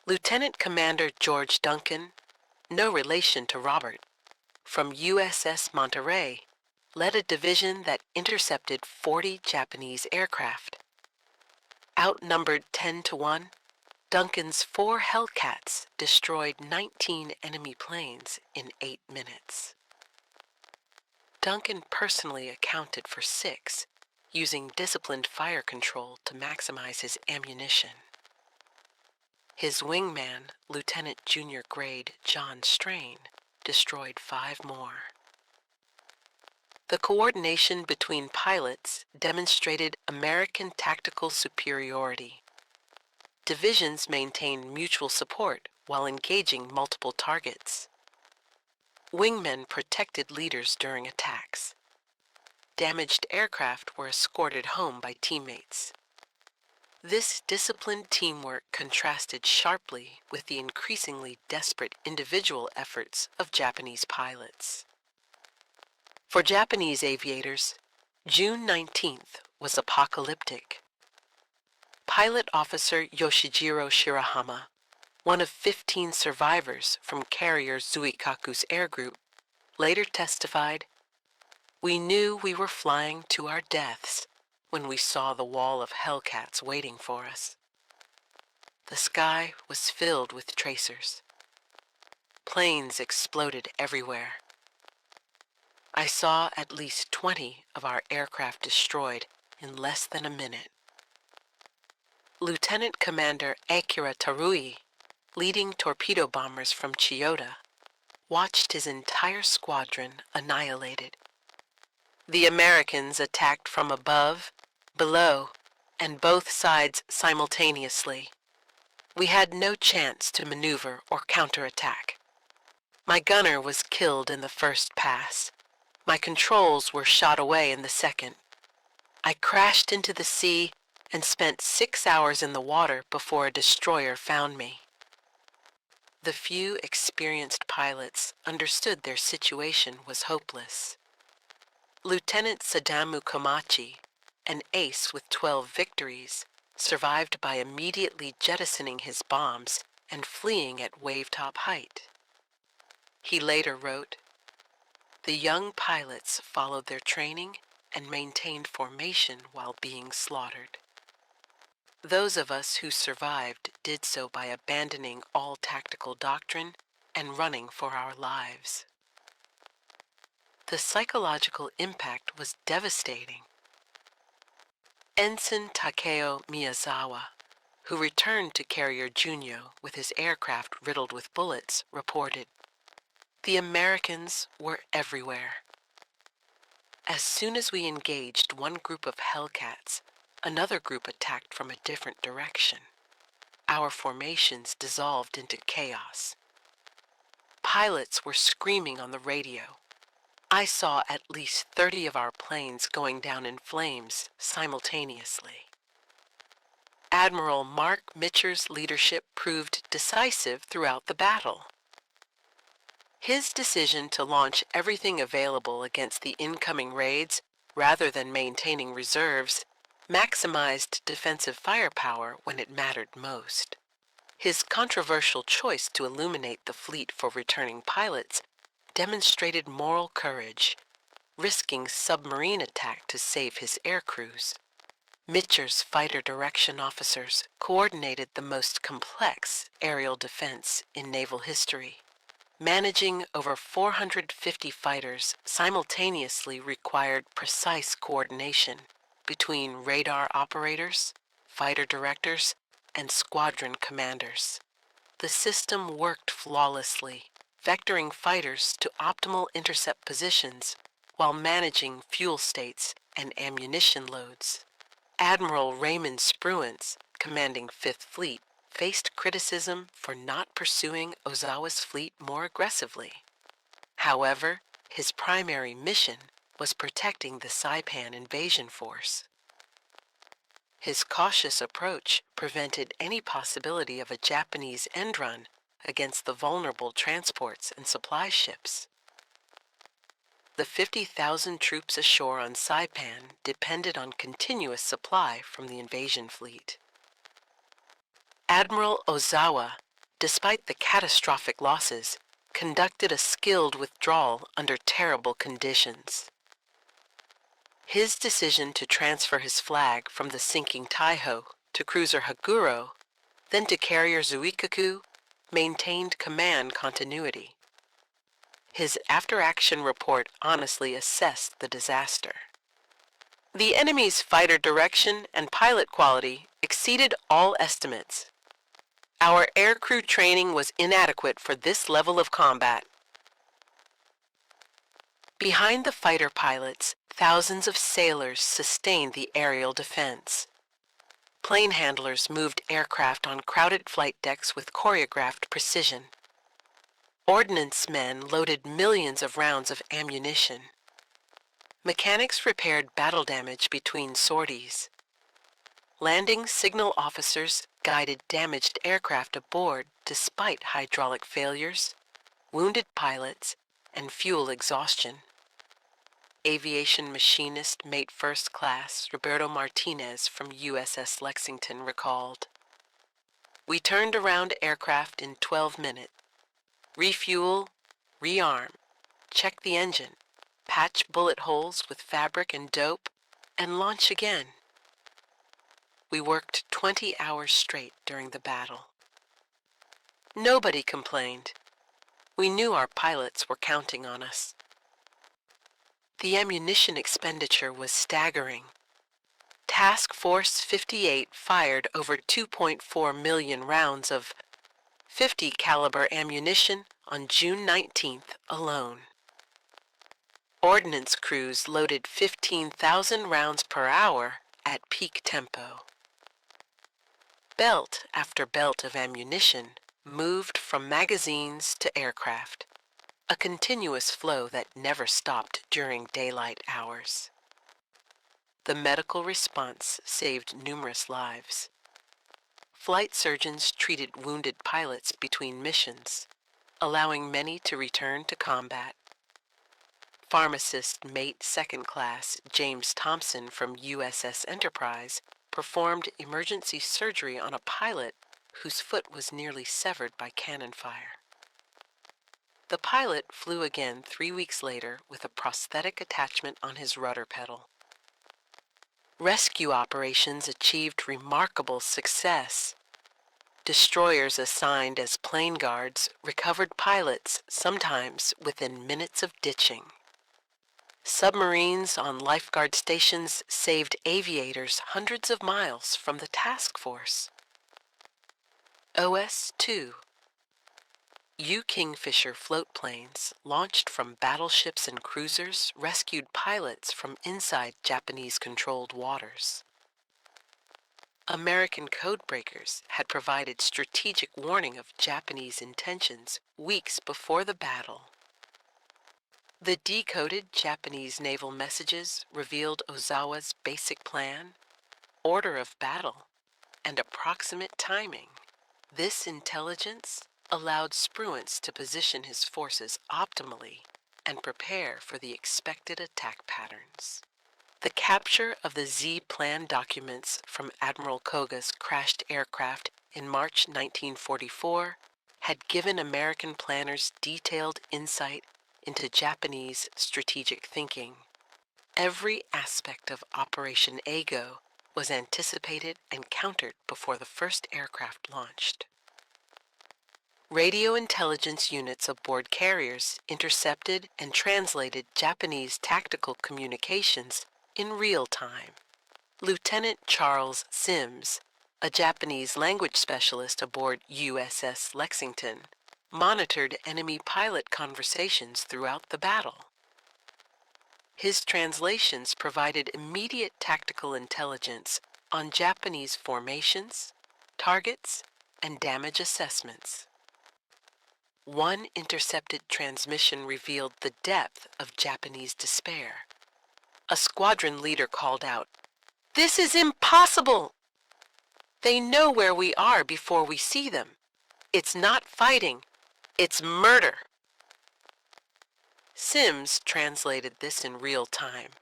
Lieutenant Commander George Duncan, no relation to Robert, from USS Monterey, led a division that intercepted 40 Japanese aircraft. Outnumbered 10-1, Duncan's 4 Hellcats destroyed 19 enemy planes in 8 minutes. Duncan personally accounted for 6, using disciplined fire control to maximize his ammunition. His wingman, Lieutenant Junior Grade John Strain, destroyed 5 more. The coordination between pilots demonstrated American tactical superiority. Divisions maintained mutual support while engaging multiple targets. Wingmen protected leaders during attacks. Damaged aircraft were escorted home by teammates. This disciplined teamwork contrasted sharply with the increasingly desperate individual efforts of Japanese pilots. For Japanese aviators, June 19th was apocalyptic. Pilot Officer Yoshijiro Shirahama, one of 15 survivors from carrier Zuikaku's air group, later testified, "We knew we were flying to our deaths when we saw the wall of Hellcats waiting for us. The sky was filled with tracers. Planes exploded everywhere. I saw at least 20 of our aircraft destroyed in less than a minute." Lieutenant Commander Akira Tarui, leading torpedo bombers from Chiyoda, watched his entire squadron annihilated. The Americans attacked from above, below, and both sides simultaneously. We had no chance to maneuver or counterattack. My gunner was killed in the first pass. My controls were shot away in the second. I crashed into the sea and spent 6 hours in the water before a destroyer found me. The few experienced pilots understood their situation was hopeless. Lieutenant Sadamu Komachi, an ace with 12 victories, survived by immediately jettisoning his bombs and fleeing at wave-top height. He later wrote, "The young pilots followed their training and maintained formation while being slaughtered. Those of us who survived did so by abandoning all tactical doctrine and running for our lives." The psychological impact was devastating. Ensign Takeo Miyazawa, who returned to Carrier Junyo with his aircraft riddled with bullets, reported, "The Americans were everywhere. As soon as we engaged one group of Hellcats, another group attacked from a different direction. Our formations dissolved into chaos. Pilots were screaming on the radio. I saw at least 30 of our planes going down in flames simultaneously. Admiral Mark Mitcher's leadership proved decisive throughout the battle. His decision to launch everything available against the incoming raids rather than maintaining reserves maximized defensive firepower when it mattered most. His controversial choice to illuminate the fleet for returning pilots demonstrated moral courage, risking submarine attack to save his air crews. Mitcher's fighter direction officers coordinated the most complex aerial defense in naval history. Managing over 450 fighters simultaneously required precise coordination between radar operators, fighter directors, and squadron commanders. The system worked flawlessly, vectoring fighters to optimal intercept positions while managing fuel states and ammunition loads. Admiral Raymond Spruance, commanding Fifth Fleet, faced criticism for not pursuing Ozawa's fleet more aggressively. However, his primary mission was protecting the Saipan invasion force. His cautious approach prevented any possibility of a Japanese end run against the vulnerable transports and supply ships. The 50,000 troops ashore on Saipan depended on continuous supply from the invasion fleet. Admiral Ozawa, despite the catastrophic losses, conducted a skilled withdrawal under terrible conditions. His decision to transfer his flag from the sinking Taiho to cruiser Haguro, then to carrier Zuikaku, maintained command continuity. His after-action report honestly assessed the disaster. The enemy's fighter direction and pilot quality exceeded all estimates. Our aircrew training was inadequate for this level of combat. Behind the fighter pilots, thousands of sailors sustained the aerial defense. Plane handlers moved aircraft on crowded flight decks with choreographed precision. Ordnance men loaded millions of rounds of ammunition. Mechanics repaired battle damage between sorties. Landing signal officers guided damaged aircraft aboard despite hydraulic failures, wounded pilots, and fuel exhaustion. Aviation machinist mate first class Roberto Martinez from USS Lexington recalled, "We turned around aircraft in 12 minutes. Refuel, rearm, check the engine, patch bullet holes with fabric and dope, and launch again." We worked 20 hours straight during the battle. Nobody complained. We knew our pilots were counting on us. The ammunition expenditure was staggering. Task Force 58 fired over 2.4 million rounds of .50 caliber ammunition on June 19th alone. Ordnance crews loaded 15,000 rounds per hour at peak tempo. Belt after belt of ammunition moved from magazines to aircraft, a continuous flow that never stopped during daylight hours. The medical response saved numerous lives. Flight surgeons treated wounded pilots between missions, allowing many to return to combat. Pharmacist mate second class James Thompson from USS Enterprise performed emergency surgery on a pilot whose foot was nearly severed by cannon fire. The pilot flew again 3 weeks later with a prosthetic attachment on his rudder pedal. Rescue operations achieved remarkable success. Destroyers assigned as plane guards recovered pilots sometimes within minutes of ditching. Submarines on lifeguard stations saved aviators hundreds of miles from the task force. OS-2. U-Kingfisher float planes launched from battleships and cruisers rescued pilots from inside Japanese-controlled waters. American codebreakers had provided strategic warning of Japanese intentions weeks before the battle. The decoded Japanese naval messages revealed Ozawa's basic plan, order of battle, and approximate timing. This intelligence allowed Spruance to position his forces optimally and prepare for the expected attack patterns. The capture of the Z-plan documents from Admiral Koga's crashed aircraft in March 1944 had given American planners detailed insight into Japanese strategic thinking. Every aspect of Operation Ago was anticipated and countered before the first aircraft launched. Radio intelligence units aboard carriers intercepted and translated Japanese tactical communications in real time. Lieutenant Charles Sims, a Japanese language specialist aboard USS Lexington, monitored enemy pilot conversations throughout the battle. His translations provided immediate tactical intelligence on Japanese formations, targets, and damage assessments. One intercepted transmission revealed the depth of Japanese despair. A squadron leader called out, "This is impossible! They know where we are before we see them. It's not fighting, it's murder." Sims translated this in real time,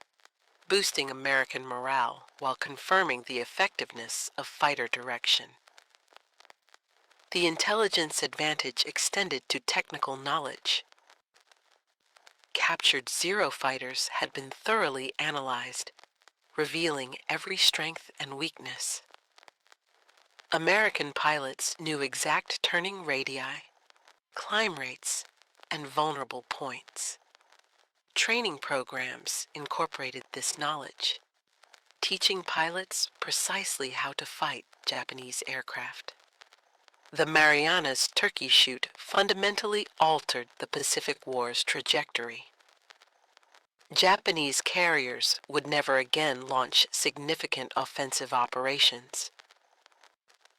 boosting American morale while confirming the effectiveness of fighter direction. The intelligence advantage extended to technical knowledge. Captured Zero fighters had been thoroughly analyzed, revealing every strength and weakness. American pilots knew exact turning radii, climb rates, and vulnerable points. Training programs incorporated this knowledge, teaching pilots precisely how to fight Japanese aircraft. The Marianas Turkey Shoot fundamentally altered the Pacific War's trajectory. Japanese carriers would never again launch significant offensive operations.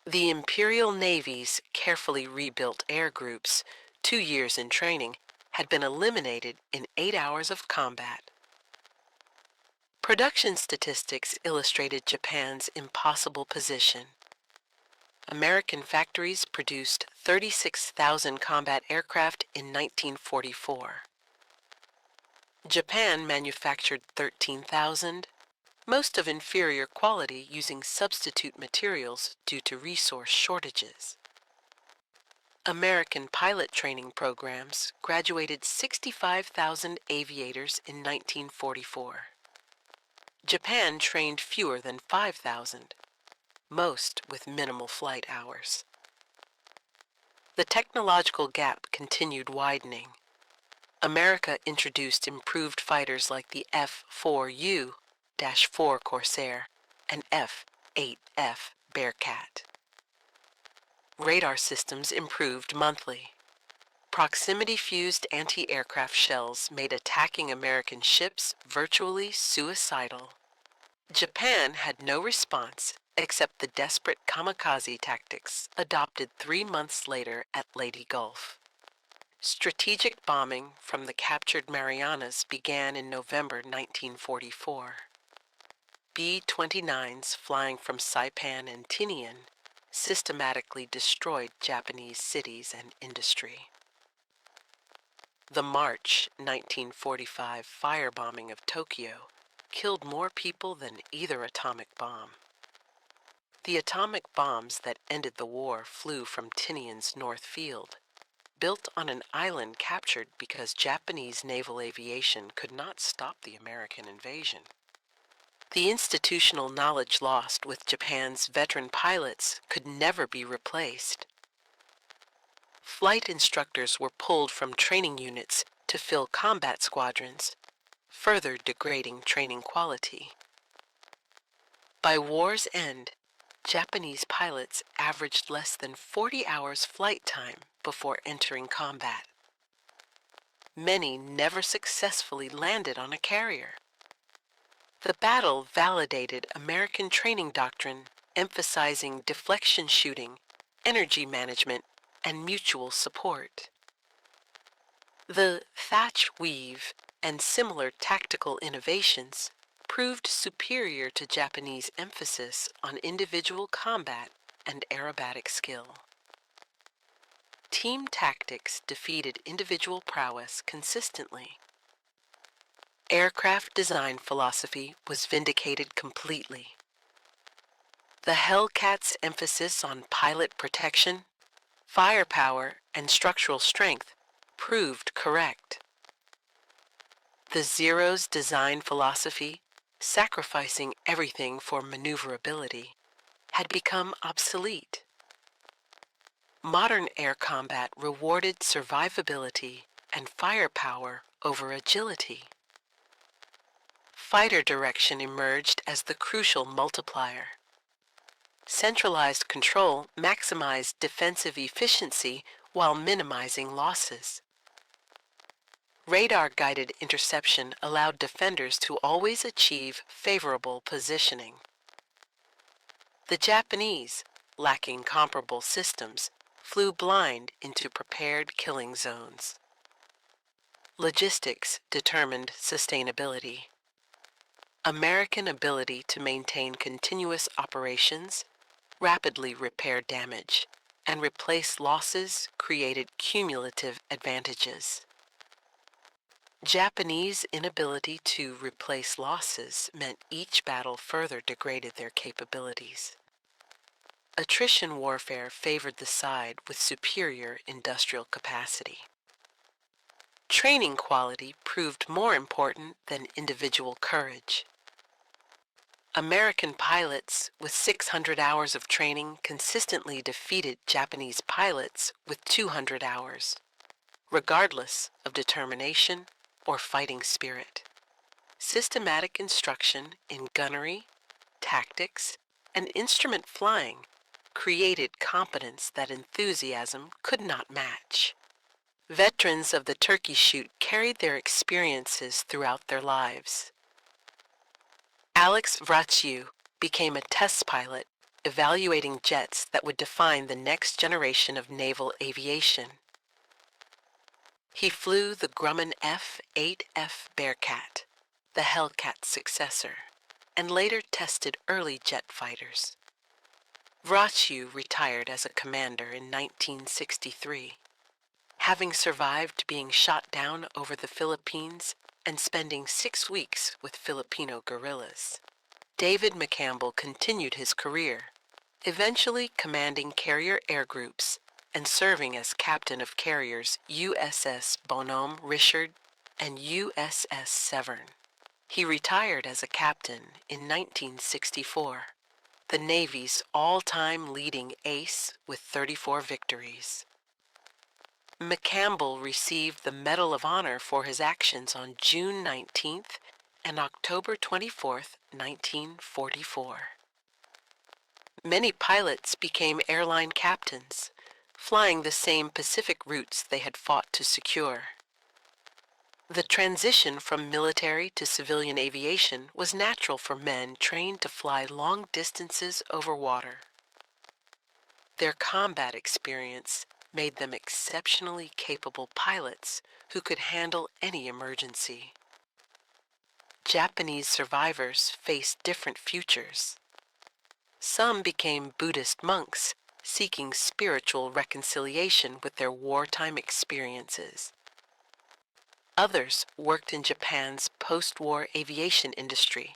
The Imperial Navy's carefully rebuilt air groups, 2 years in training, had been eliminated in 8 hours of combat. Production statistics illustrated Japan's impossible position. American factories produced 36,000 combat aircraft in 1944. Japan manufactured 13,000, most of inferior quality using substitute materials due to resource shortages. American pilot training programs graduated 65,000 aviators in 1944. Japan trained fewer than 5,000, most with minimal flight hours. The technological gap continued widening. America introduced improved fighters like the F-4U-4 Corsair and F-8F Bearcat. Radar systems improved monthly. Proximity-fused anti-aircraft shells made attacking American ships virtually suicidal. Japan had no response except the desperate kamikaze tactics adopted 3 months later at Leyte Gulf. Strategic bombing from the captured Marianas began in November 1944. B-29s flying from Saipan and Tinian systematically destroyed Japanese cities and industry. The March 1945 firebombing of Tokyo killed more people than either atomic bomb. The atomic bombs that ended the war flew from Tinian's North Field, built on an island captured because Japanese naval aviation could not stop the American invasion. The institutional knowledge lost with Japan's veteran pilots could never be replaced. Flight instructors were pulled from training units to fill combat squadrons, further degrading training quality. By war's end, Japanese pilots averaged less than 40 hours flight time before entering combat. Many never successfully landed on a carrier. The battle validated American training doctrine emphasizing deflection shooting, energy management, and mutual support. The thatch weave and similar tactical innovations proved superior to Japanese emphasis on individual combat and aerobatic skill. Team tactics defeated individual prowess consistently. Aircraft design philosophy was vindicated completely. The Hellcat's emphasis on pilot protection, firepower, and structural strength proved correct. The Zero's design philosophy, sacrificing everything for maneuverability, had become obsolete. Modern air combat rewarded survivability and firepower over agility. Fighter direction emerged as the crucial multiplier. Centralized control maximized defensive efficiency while minimizing losses. Radar-guided interception allowed defenders to always achieve favorable positioning. The Japanese, lacking comparable systems, flew blind into prepared killing zones. Logistics determined sustainability. American ability to maintain continuous operations, rapidly repair damage, and replace losses created cumulative advantages. Japanese inability to replace losses meant each battle further degraded their capabilities. Attrition warfare favored the side with superior industrial capacity. Training quality proved more important than individual courage. American pilots with 600 hours of training consistently defeated Japanese pilots with 200 hours, regardless of determination or fighting spirit. Systematic instruction in gunnery, tactics, and instrument flying created competence that enthusiasm could not match. Veterans of the Turkey Shoot carried their experiences throughout their lives. Alex Vraciu became a test pilot, evaluating jets that would define the next generation of naval aviation. He flew the Grumman F-8F Bearcat, the Hellcat successor, and later tested early jet fighters. Vraciu retired as a commander in 1963, having survived being shot down over the Philippines and spending 6 weeks with Filipino guerrillas. David McCampbell continued his career, eventually commanding carrier air groups and serving as captain of carriers USS Bonhomme Richard and USS Severn. He retired as a captain in 1964, the Navy's all-time leading ace with 34 victories. McCampbell received the Medal of Honor for his actions on June 19th and October 24th, 1944. Many pilots became airline captains, flying the same Pacific routes they had fought to secure. The transition from military to civilian aviation was natural for men trained to fly long distances over water. Their combat experience made them exceptionally capable pilots who could handle any emergency. Japanese survivors faced different futures. Some became Buddhist monks, seeking spiritual reconciliation with their wartime experiences. Others worked in Japan's post-war aviation industry,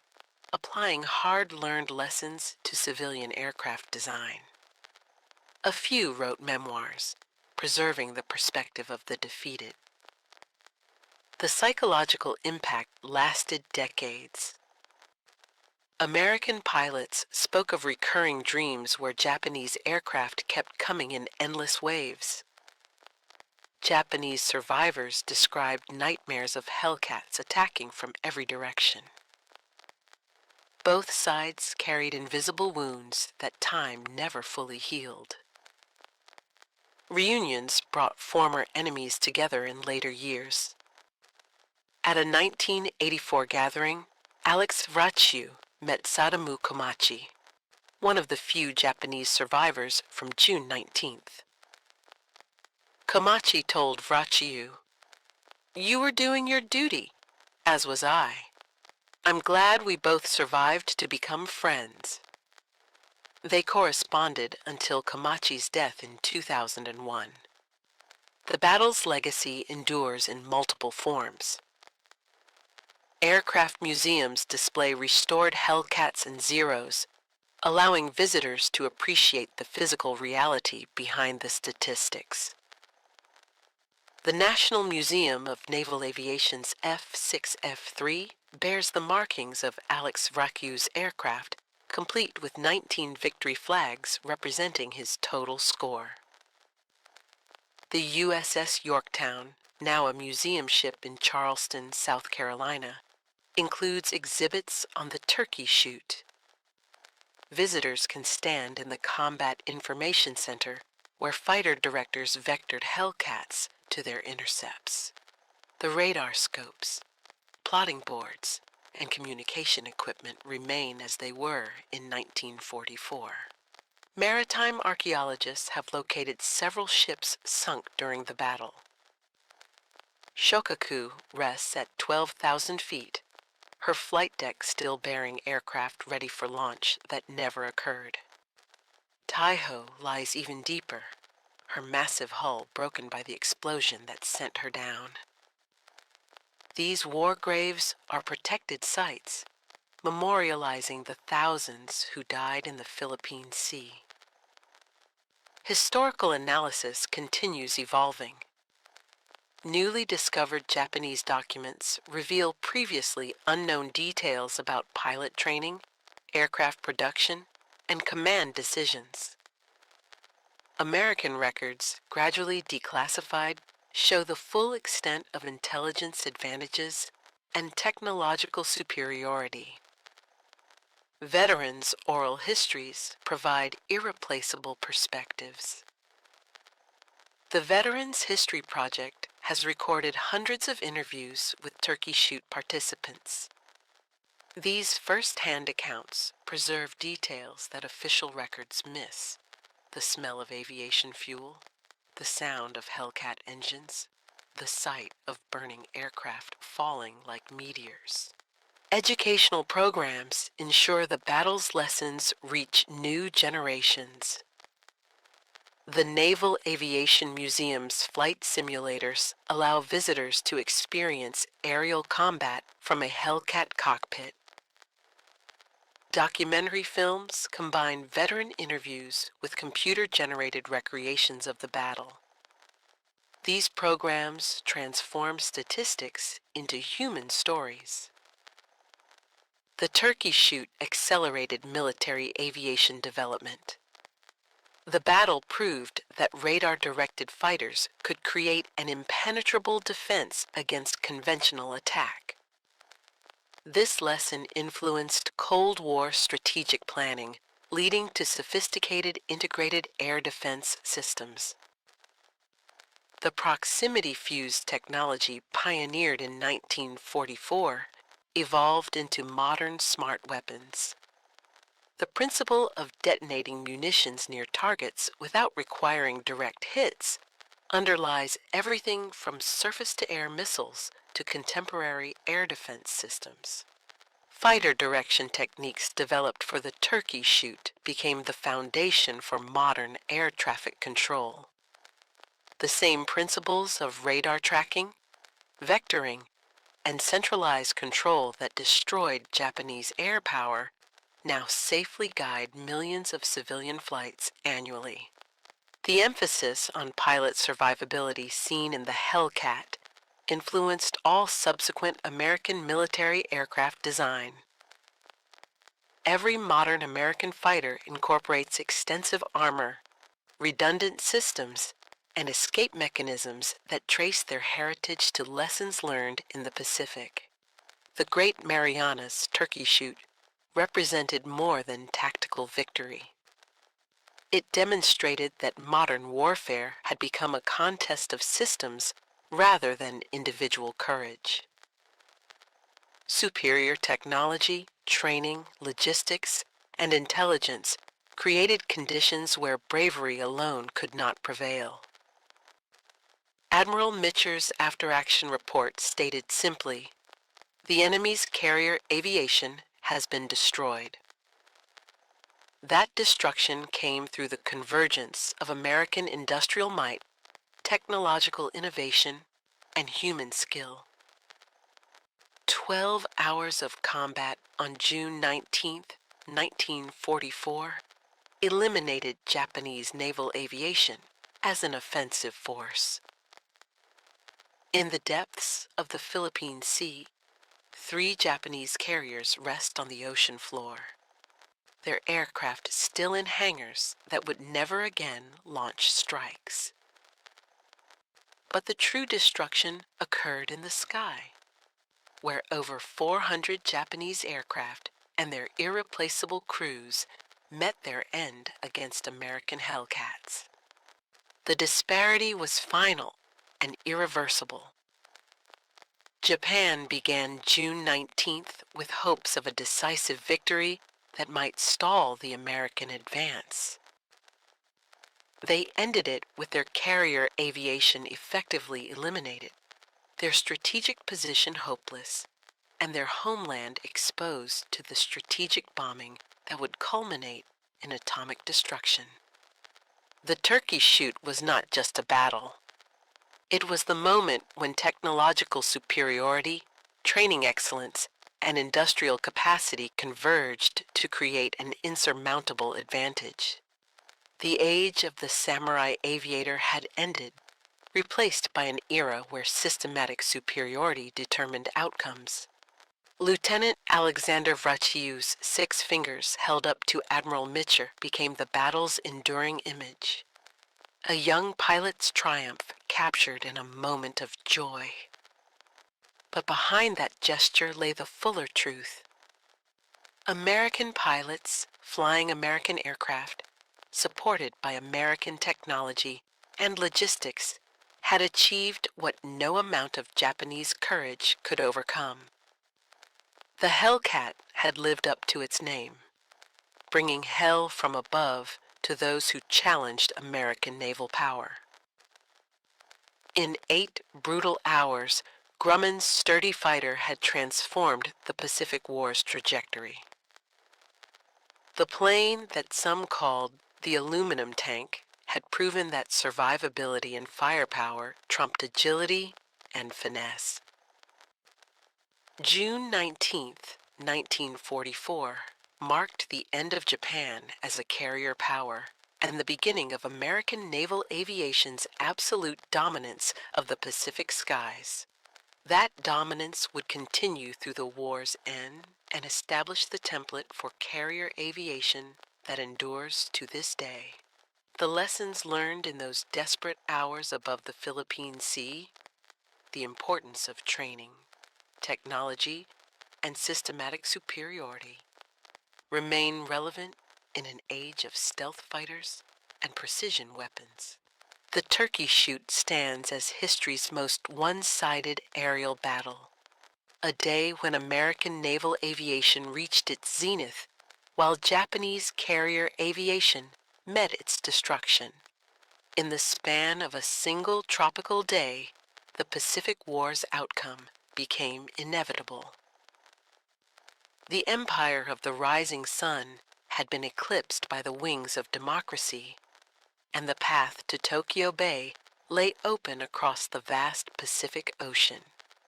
applying hard-learned lessons to civilian aircraft design. A few wrote memoirs, preserving the perspective of the defeated. The psychological impact lasted decades. American pilots spoke of recurring dreams where Japanese aircraft kept coming in endless waves. Japanese survivors described nightmares of Hellcats attacking from every direction. Both sides carried invisible wounds that time never fully healed. Reunions brought former enemies together in later years. At a 1984 gathering, Alex Vraciu met Sadamu Komachi, one of the few Japanese survivors from June 19th. Komachi told Vraciu, "You were doing your duty, as was I. I'm glad we both survived to become friends." They corresponded until Komachi's death in 2001. The battle's legacy endures in multiple forms. Aircraft museums display restored Hellcats and Zeros, allowing visitors to appreciate the physical reality behind the statistics. The National Museum of Naval Aviation's F6F3 bears the markings of Alexander Vraciu's aircraft, complete with 19 victory flags representing his total score. The USS Yorktown, now a museum ship in Charleston, South Carolina, includes exhibits on the Turkey Shoot. Visitors can stand in the Combat Information Center, where fighter directors vectored Hellcats to their intercepts. The radar scopes, plotting boards, and communication equipment remain as they were in 1944. Maritime archaeologists have located several ships sunk during the battle. Shokaku rests at 12,000 feet, her flight deck still bearing aircraft ready for launch that never occurred. Taiho lies even deeper, her massive hull broken by the explosion that sent her down. These war graves are protected sites, memorializing the thousands who died in the Philippine Sea. Historical analysis continues evolving. Newly discovered Japanese documents reveal previously unknown details about pilot training, aircraft production, and command decisions. American records, gradually declassified, show the full extent of intelligence advantages and technological superiority. Veterans' oral histories provide irreplaceable perspectives. The Veterans History Project has recorded hundreds of interviews with Turkey Shoot participants. These first-hand accounts preserve details that official records miss: the smell of aviation fuel, the sound of Hellcat engines, the sight of burning aircraft falling like meteors. Educational programs ensure the battle's lessons reach new generations. The Naval Aviation Museum's flight simulators allow visitors to experience aerial combat from a Hellcat cockpit. Documentary films combine veteran interviews with computer-generated recreations of the battle. These programs transform statistics into human stories. The Turkey Shoot accelerated military aviation development. The battle proved that radar-directed fighters could create an impenetrable defense against conventional attack. This lesson influenced Cold War strategic planning, leading to sophisticated integrated air defense systems. The proximity-fused technology pioneered in 1944 evolved into modern smart weapons. The principle of detonating munitions near targets without requiring direct hits underlies everything from surface-to-air missiles to contemporary air defense systems. Fighter direction techniques developed for the Turkey Shoot became the foundation for modern air traffic control. The same principles of radar tracking, vectoring, and centralized control that destroyed Japanese air power now safely guide millions of civilian flights annually. The emphasis on pilot survivability seen in the Hellcat influenced all subsequent American military aircraft design. Every modern American fighter incorporates extensive armor, redundant systems, and escape mechanisms that trace their heritage to lessons learned in the Pacific. The Great Marianas Turkey Shoot represented more than tactical victory. It demonstrated that modern warfare had become a contest of systems rather than individual courage. Superior technology, training, logistics, and intelligence created conditions where bravery alone could not prevail. Admiral Mitcher's after-action report stated simply, "The enemy's carrier aviation has been destroyed." That destruction came through the convergence of American industrial might, technological innovation, and human skill. 12 hours of combat on June 19, 1944, eliminated Japanese naval aviation as an offensive force. In the depths of the Philippine Sea, 3 Japanese carriers rest on the ocean floor, their aircraft still in hangars that would never again launch strikes. But the true destruction occurred in the sky, where over 400 Japanese aircraft and their irreplaceable crews met their end against American Hellcats. The disparity was final and irreversible. Japan began June 19th with hopes of a decisive victory that might stall the American advance. They ended it with their carrier aviation effectively eliminated, their strategic position hopeless, and their homeland exposed to the strategic bombing that would culminate in atomic destruction. The Turkey Shoot was not just a battle. It was the moment when technological superiority, training excellence, and industrial capacity converged to create an insurmountable advantage. The age of the samurai aviator had ended, replaced by an era where systematic superiority determined outcomes. Lieutenant Alexander Vraciu's 6 fingers held up to Admiral Mitcher became the battle's enduring image. A young pilot's triumph captured in a moment of joy. But behind that gesture lay the fuller truth. American pilots flying American aircraft, supported by American technology and logistics, had achieved what no amount of Japanese courage could overcome. The Hellcat had lived up to its name, bringing hell from above to those who challenged American naval power. In 8 brutal hours, Grumman's sturdy fighter had transformed the Pacific War's trajectory. The plane that some called the aluminum tank had proven that survivability and firepower trumped agility and finesse. June 19th, 1944, marked the end of Japan as a carrier power and the beginning of American naval aviation's absolute dominance of the Pacific skies. That dominance would continue through the war's end and establish the template for carrier aviation that endures to this day. The lessons learned in those desperate hours above the Philippine Sea, the importance of training, technology, and systematic superiority, remain relevant in an age of stealth fighters and precision weapons. The Turkey Shoot stands as history's most one-sided aerial battle, a day when American naval aviation reached its zenith while Japanese carrier aviation met its destruction. In the span of a single tropical day, the Pacific War's outcome became inevitable. The empire of the rising sun had been eclipsed by the wings of democracy, and the path to Tokyo Bay lay open across the vast Pacific Ocean.